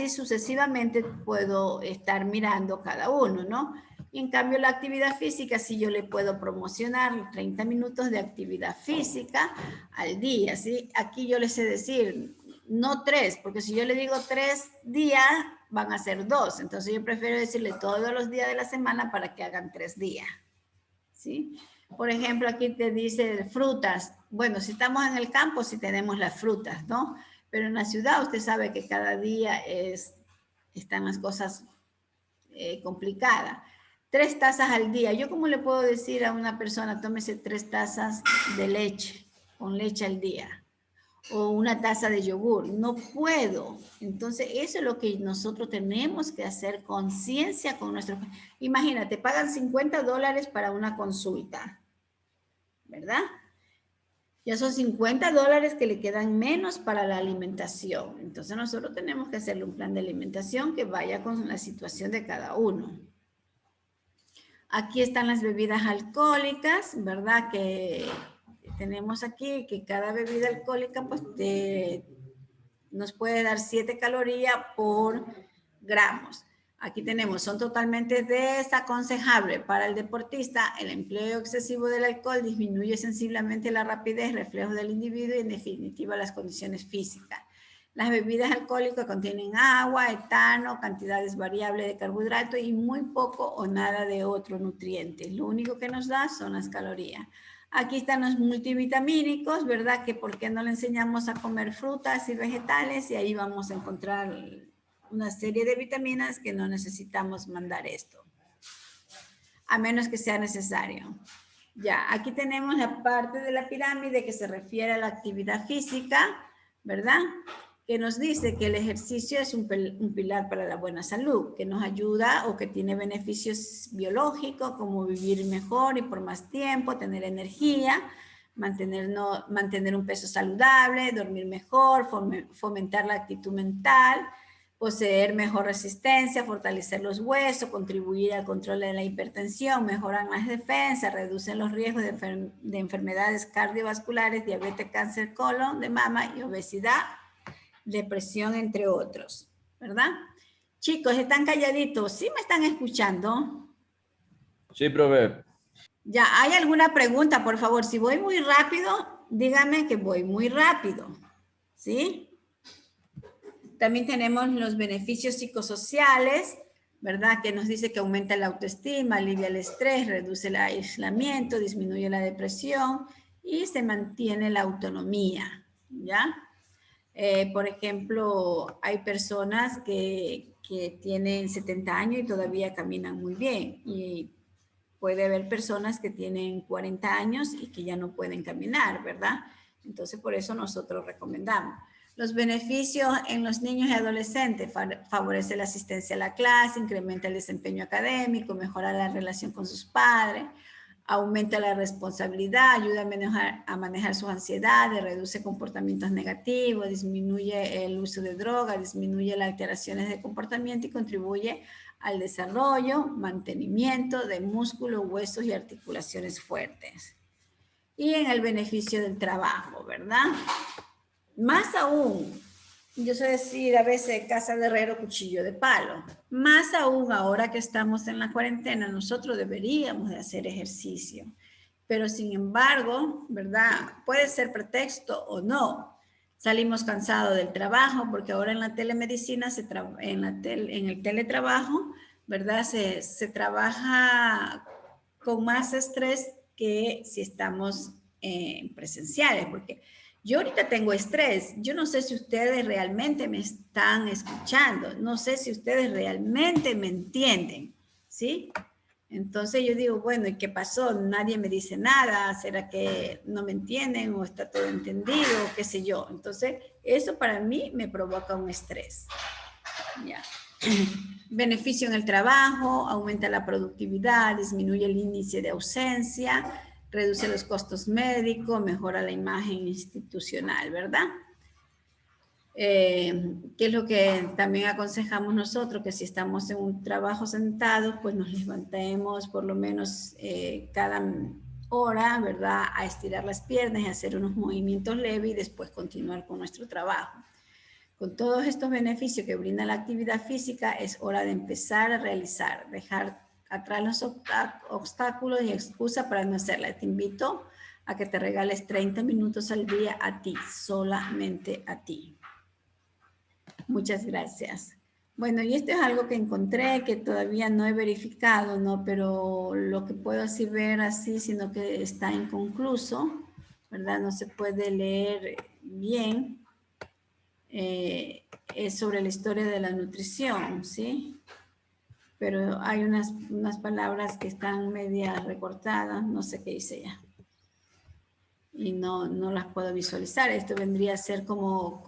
sucesivamente puedo estar mirando cada uno, ¿no? Y en cambio la actividad física, sí yo le puedo promocionar 30 minutos de actividad física al día, ¿sí? Aquí yo les sé decir, no 3, porque si yo le digo 3 días, van a ser 2. Entonces yo prefiero decirle todos los días de la semana para que hagan 3 días, ¿sí? Por ejemplo, aquí te dice frutas. Bueno, si estamos en el campo, sí tenemos las frutas, ¿no? Pero en la ciudad usted sabe que cada día están las cosas complicadas. 3 tazas al día. ¿Yo cómo le puedo decir a una persona, tómese 3 tazas de leche, con leche al día? O una taza de yogur. No puedo. Entonces, eso es lo que nosotros tenemos que hacer conciencia con nuestros... Imagínate, pagan $50 para una consulta, ¿verdad? Ya son $50 que le quedan menos para la alimentación. Entonces, nosotros tenemos que hacerle un plan de alimentación que vaya con la situación de cada uno. Aquí están las bebidas alcohólicas, ¿verdad? Que tenemos aquí que cada bebida alcohólica pues nos puede dar 7 calorías por gramos. Aquí tenemos, son totalmente desaconsejables para el deportista. El empleo excesivo del alcohol disminuye sensiblemente la rapidez, reflejo del individuo y en definitiva las condiciones físicas. Las bebidas alcohólicas contienen agua, etano, cantidades variables de carbohidratos y muy poco o nada de otro nutriente. Lo único que nos da son las calorías. Aquí están los multivitamínicos, ¿verdad? Que por qué no le enseñamos a comer frutas y vegetales y ahí vamos a encontrar una serie de vitaminas que no necesitamos mandar esto, a menos que sea necesario. Ya, aquí tenemos la parte de la pirámide que se refiere a la actividad física, ¿verdad? Que nos dice que el ejercicio es un pilar para la buena salud, que nos ayuda o que tiene beneficios biológicos como vivir mejor y por más tiempo, tener energía, mantener un peso saludable, dormir mejor, fomentar la actitud mental, poseer mejor resistencia, fortalecer los huesos, contribuir al control de la hipertensión, mejoran las defensas, reducen los riesgos de enfermedades cardiovasculares, diabetes, cáncer, colon de mama y obesidad, depresión, entre otros, ¿verdad? Chicos, ¿están calladitos? ¿Sí me están escuchando? Sí, profe. Ya, ¿hay alguna pregunta? Por favor, si voy muy rápido, díganme que voy muy rápido, ¿sí? También tenemos los beneficios psicosociales, ¿verdad? Que nos dice que aumenta la autoestima, alivia el estrés, reduce el aislamiento, disminuye la depresión y se mantiene la autonomía, ¿ya? Por ejemplo, hay personas que tienen 70 años y todavía caminan muy bien. Y puede haber personas que tienen 40 años y que ya no pueden caminar, ¿verdad? Entonces, por eso nosotros recomendamos. Los beneficios en los niños y adolescentes: favorece la asistencia a la clase, incrementa el desempeño académico, mejora la relación con sus padres, aumenta la responsabilidad, ayuda a manejar sus ansiedades, reduce comportamientos negativos, disminuye el uso de drogas, disminuye las alteraciones de comportamiento y contribuye al desarrollo, mantenimiento de músculos, huesos y articulaciones fuertes. Y en el beneficio del trabajo, ¿verdad? Más aún, yo sé decir a veces casa de herrero, cuchillo de palo. Más aún ahora que estamos en la cuarentena, nosotros deberíamos de hacer ejercicio. pero sin embargo, ¿verdad? Puede ser pretexto o no. Salimos cansados del trabajo porque ahora en la telemedicina, en el teletrabajo, ¿verdad? Se trabaja con más estrés que si estamos presenciales, porque yo ahorita tengo estrés. Yo no sé si ustedes realmente me están escuchando, no sé si ustedes realmente me entienden, ¿sí? Entonces yo digo, bueno, ¿y qué pasó? Nadie me dice nada, ¿será que no me entienden o está todo entendido? ¿Qué sé yo? Entonces, eso para mí me provoca un estrés. Ya. Beneficio en el trabajo, aumenta la productividad, disminuye el índice de ausencia, reduce los costos médicos, mejora la imagen institucional, ¿verdad? ¿Qué es lo que también aconsejamos nosotros? Que si estamos en un trabajo sentado, pues nos levantemos por lo menos cada hora, ¿verdad? A estirar las piernas y hacer unos movimientos leves y después continuar con nuestro trabajo. Con todos estos beneficios que brinda la actividad física, es hora de empezar a realizar, dejar atrás los obstáculos y excusas para no hacerla. Te invito a que te regales 30 minutos al día a ti, solamente a ti. Muchas gracias. Bueno, y esto es algo que encontré que todavía no he verificado, ¿no? Pero lo que puedo así ver así, sino que está inconcluso, ¿verdad? No se puede leer bien. Es sobre la historia de la nutrición, ¿sí? Pero hay unas palabras que están media recortadas, no sé qué dice ya. Y no las puedo visualizar. Esto vendría a ser como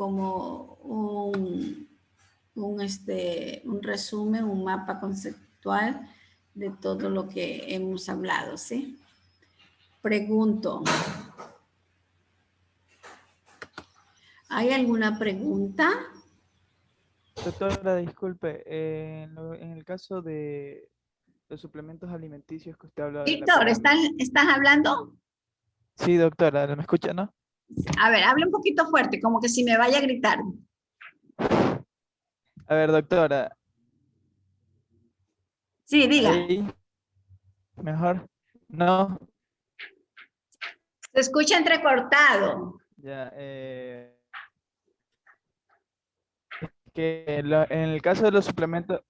un resumen, un mapa conceptual de todo lo que hemos hablado, ¿sí? Pregunto. ¿Hay alguna pregunta? Doctora, disculpe, en el caso de los suplementos alimenticios que usted habló de la Víctor, pirámide. ¿estás hablando? Sí, doctora, ¿me escucha, no? A ver, habla un poquito fuerte, como que si me vaya a gritar. A ver, doctora. Sí, diga. Ahí. Mejor. No. Se escucha entrecortado. Ya, que en el caso de los suplementos,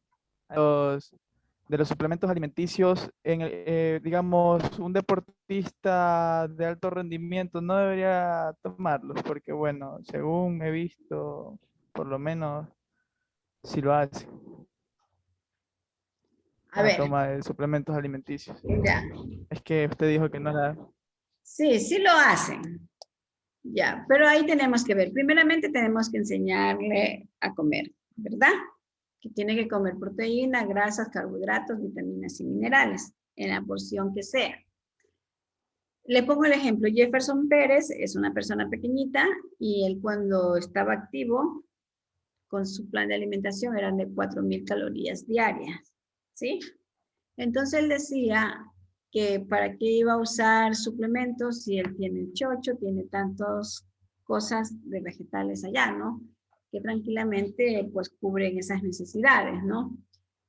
de los suplementos alimenticios, digamos, un deportista de alto rendimiento no debería tomarlos, porque bueno, según he visto, por lo menos, si lo hace. A La ver. toma de suplementos alimenticios. Ya. Es que usted dijo que no la... Sí, sí lo hacen. Ya, pero ahí tenemos que ver. Primeramente tenemos que enseñarle a comer, ¿verdad? Que tiene que comer proteína, grasas, carbohidratos, vitaminas y minerales en la porción que sea. Le pongo el ejemplo. Jefferson Pérez es una persona pequeñita y él cuando estaba activo con su plan de alimentación eran de 4,000 calorías diarias, ¿sí? Entonces él decía que para qué iba a usar suplementos si él tiene el chocho, tiene tantas cosas de vegetales allá, ¿no? Que tranquilamente pues cubren esas necesidades, ¿no?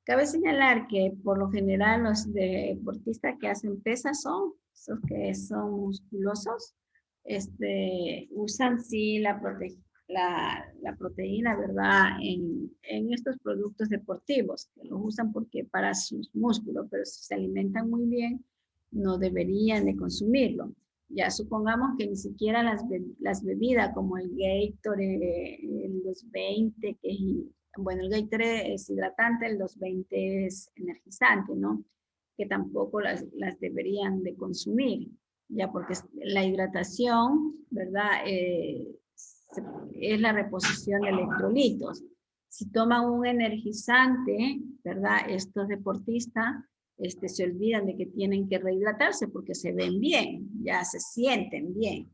Cabe señalar que por lo general los deportistas que hacen pesas son, esos que son musculosos, usan sí la proteína, ¿verdad? En estos productos deportivos, que los usan porque para sus músculos, pero si se alimentan muy bien, no deberían de consumirlo. Ya supongamos que ni siquiera las bebidas como el Gatorade, los 20, que es, bueno, el Gatorade es hidratante, el 220 es energizante, ¿no? Que tampoco las deberían de consumir, ya porque la hidratación, ¿verdad? Es la reposición de electrolitos. Si toman un energizante, ¿verdad? Estos deportistas se olvidan de que tienen que rehidratarse porque se ven bien, ya se sienten bien.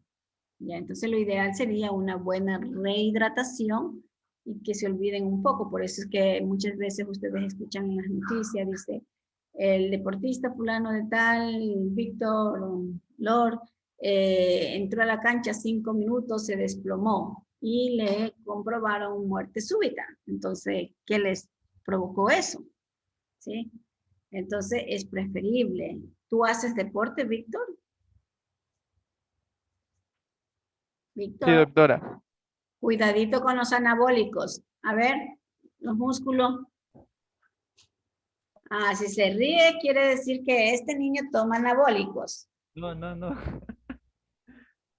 Ya, entonces lo ideal sería una buena rehidratación y que se olviden un poco. Por eso es que muchas veces ustedes escuchan en las noticias, dice, el deportista fulano de tal, Víctor Lord, entró a la cancha 5 minutos, se desplomó y le comprobaron muerte súbita. Entonces, ¿qué les provocó eso? ¿Sí? Entonces, es preferible. ¿Tú haces deporte, Víctor? Víctor. Sí, doctora. Cuidadito con los anabólicos. A ver, los músculos. Ah, si se ríe, quiere decir que este niño toma anabólicos. No.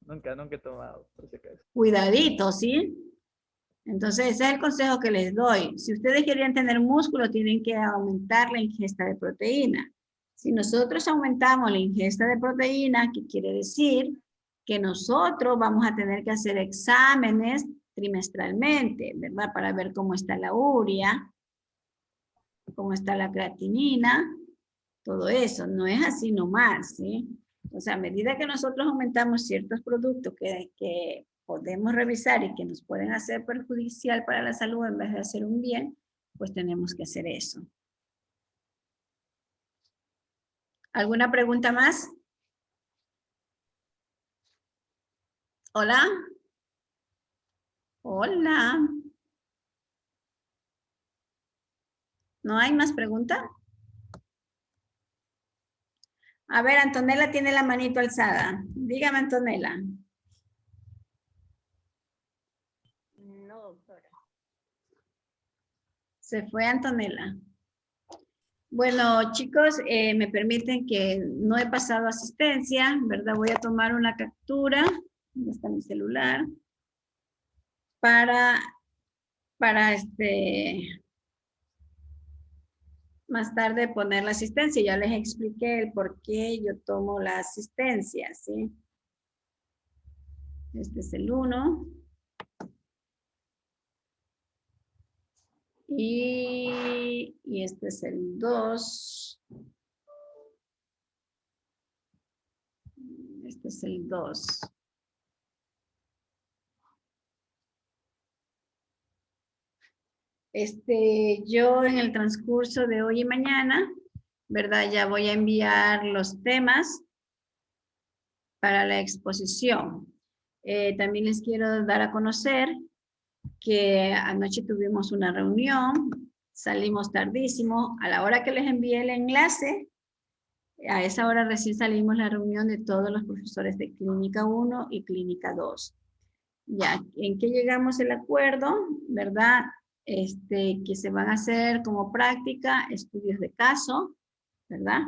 Nunca he tomado, por si acaso. Cuidadito, ¿sí? Entonces, ese es el consejo que les doy. Si ustedes querían tener músculo, tienen que aumentar la ingesta de proteína. Si nosotros aumentamos la ingesta de proteína, ¿qué quiere decir? Que nosotros vamos a tener que hacer exámenes trimestralmente, ¿verdad? Para ver cómo está la urea, cómo está la creatinina, todo eso. No es así nomás, ¿sí? O sea, a medida que nosotros aumentamos ciertos productos que podemos revisar y que nos pueden hacer perjudicial para la salud en vez de hacer un bien, pues tenemos que hacer eso. ¿Alguna pregunta más? ¿Hola? Hola. ¿No hay más preguntas? A ver, Antonella tiene la manito alzada. Dígame, Antonella. No, doctora. Se fue Antonella. Bueno, chicos, me permiten que no he pasado asistencia, ¿verdad? Voy a tomar una captura. ¿Dónde está mi celular? Para más tarde poner la asistencia. Ya les expliqué el por qué yo tomo la asistencia, ¿sí? Este es el 1. Y este es el 2. Este es el 2. Yo en el transcurso de hoy y mañana, ¿verdad? Ya voy a enviar los temas para la exposición. También les quiero dar a conocer que anoche tuvimos una reunión, salimos tardísimo, a la hora que les envié el enlace, a esa hora recién salimos la reunión de todos los profesores de Clínica 1 y Clínica 2. Ya, ¿en qué llegamos el acuerdo? ¿Verdad? Que se van a hacer como práctica estudios de caso, ¿verdad?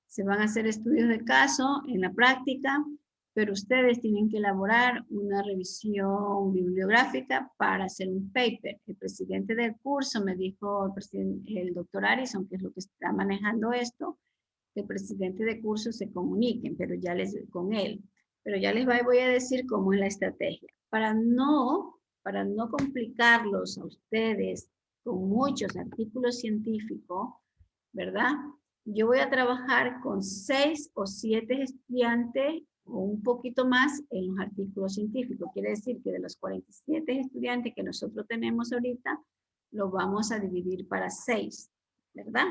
Se van a hacer estudios de caso en la práctica, pero ustedes tienen que elaborar una revisión bibliográfica para hacer un paper. El presidente del curso me dijo, el doctor Arison, que es lo que está manejando esto, que el presidente de curso se comuniquen, pero ya con él. Pero ya les voy a decir cómo es la estrategia. Para no complicarlos a ustedes con muchos artículos científicos, ¿verdad? Yo voy a trabajar con 6 o 7 estudiantes o un poquito más en los artículos científicos. Quiere decir que de los 47 estudiantes que nosotros tenemos ahorita, los vamos a dividir para 6, ¿verdad?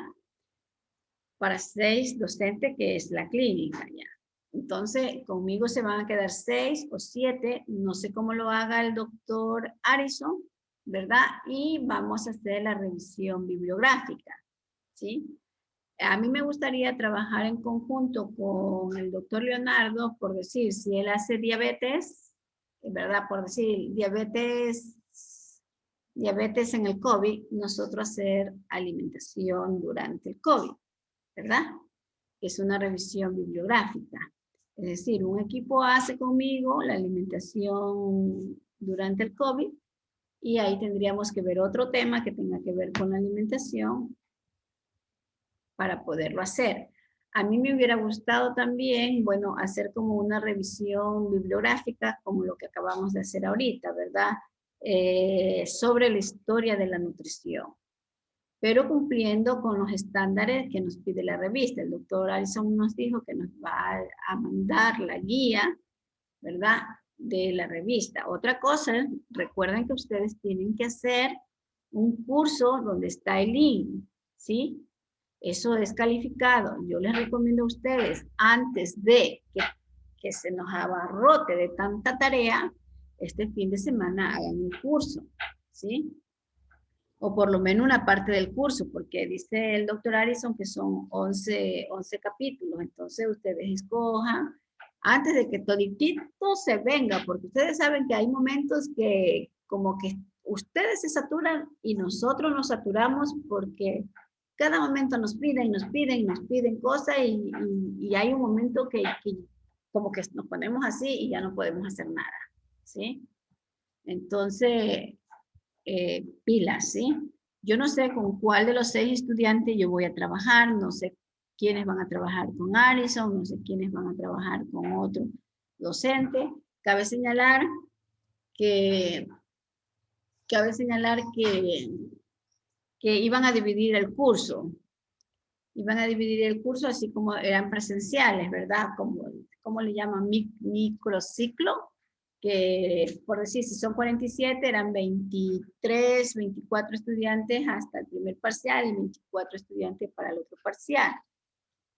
Para 6 docentes, que es la clínica ya. Entonces, conmigo se van a quedar 6 o 7, no sé cómo lo haga el doctor Arison, ¿verdad? Y vamos a hacer la revisión bibliográfica, ¿sí? A mí me gustaría trabajar en conjunto con el doctor Leonardo, por decir, si él hace diabetes, ¿verdad? Por decir, diabetes en el COVID, nosotros hacer alimentación durante el COVID, ¿verdad? Es una revisión bibliográfica. Es decir, un equipo hace conmigo la alimentación durante el COVID y ahí tendríamos que ver otro tema que tenga que ver con la alimentación para poderlo hacer. A mí me hubiera gustado también, bueno, hacer como una revisión bibliográfica como lo que acabamos de hacer ahorita, ¿verdad? Sobre la historia de la nutrición, pero cumpliendo con los estándares que nos pide la revista. El doctor Arison nos dijo que nos va a mandar la guía, ¿verdad?, de la revista. Otra cosa, recuerden que ustedes tienen que hacer un curso donde está el link, ¿sí? Eso es calificado. Yo les recomiendo a ustedes, antes de que se nos abarrote de tanta tarea, este fin de semana hagan un curso, ¿sí? O por lo menos una parte del curso, porque dice el doctor Arison que son 11 capítulos, entonces ustedes escojan antes de que toditito se venga, porque ustedes saben que hay momentos que como que ustedes se saturan y nosotros nos saturamos porque cada momento nos piden cosas y hay un momento que como que nos ponemos así y ya no podemos hacer nada, ¿sí? Entonces, pilas, ¿sí? Yo no sé con cuál de los 6 estudiantes yo voy a trabajar, no sé quiénes van a trabajar con Arison, no sé quiénes van a trabajar con otro docente. Cabe señalar que iban a dividir el curso. Iban a dividir el curso así como eran presenciales, ¿verdad? Como le llaman microciclo, que por decir, si son 47, eran 23, 24 estudiantes hasta el primer parcial y 24 estudiantes para el otro parcial.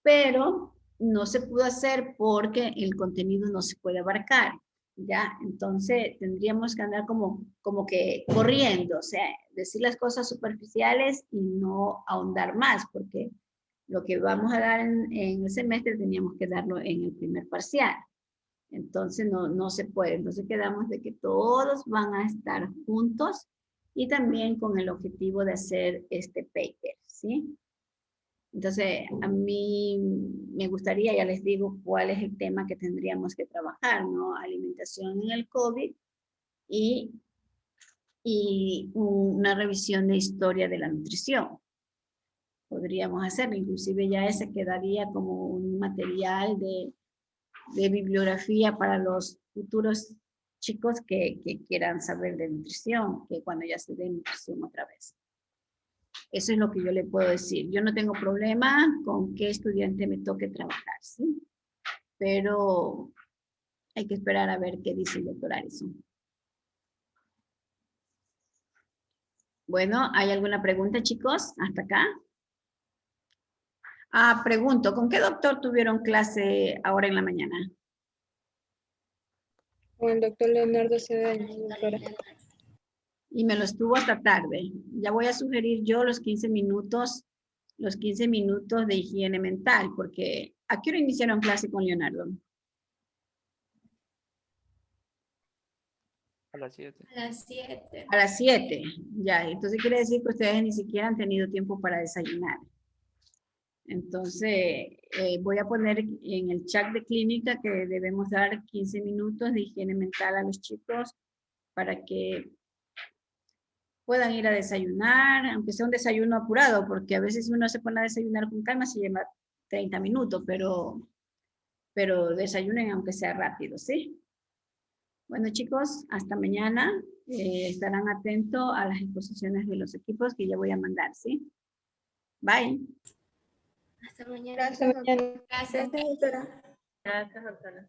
Pero no se pudo hacer porque el contenido no se puede abarcar, ¿ya? Entonces tendríamos que andar como que corriendo, o sea, decir las cosas superficiales y no ahondar más, porque lo que vamos a dar en el semestre teníamos que darlo en el primer parcial. Entonces no se puede. Entonces quedamos de que todos van a estar juntos y también con el objetivo de hacer este paper, ¿sí? Entonces a mí me gustaría, ya les digo cuál es el tema que tendríamos que trabajar, ¿no? Alimentación en el COVID y una revisión de historia de la nutrición. Podríamos hacerlo, inclusive ya ese quedaría como un material de bibliografía para los futuros chicos que quieran saber de nutrición, que cuando ya se dé nutrición otra vez. Eso es lo que yo le puedo decir. Yo no tengo problema con qué estudiante me toque trabajar, ¿sí? Pero hay que esperar a ver qué dice el doctor Arison. Bueno, ¿hay alguna pregunta, chicos? ¿Hasta acá? Pregunto, ¿con qué doctor tuvieron clase ahora en la mañana? Con el doctor Leonardo Cedeño, doctora. Y me lo estuvo hasta tarde. Ya voy a sugerir yo los 15 minutos de higiene mental, porque ¿a qué hora iniciaron clase con Leonardo? A las 7. A las 7. A las 7, ya. Entonces quiere decir que ustedes ni siquiera han tenido tiempo para desayunar. Entonces, voy a poner en el chat de clínica que debemos dar 15 minutos de higiene mental a los chicos para que puedan ir a desayunar, aunque sea un desayuno apurado, porque a veces uno se pone a desayunar con calma, se lleva 30 minutos, pero desayunen aunque sea rápido, ¿sí? Bueno, chicos, hasta mañana. Estarán atentos a las exposiciones de los equipos que ya voy a mandar, ¿sí? Bye. Hasta mañana. Gracias, doctora. Gracias. Gracias, doctora. Gracias, doctora.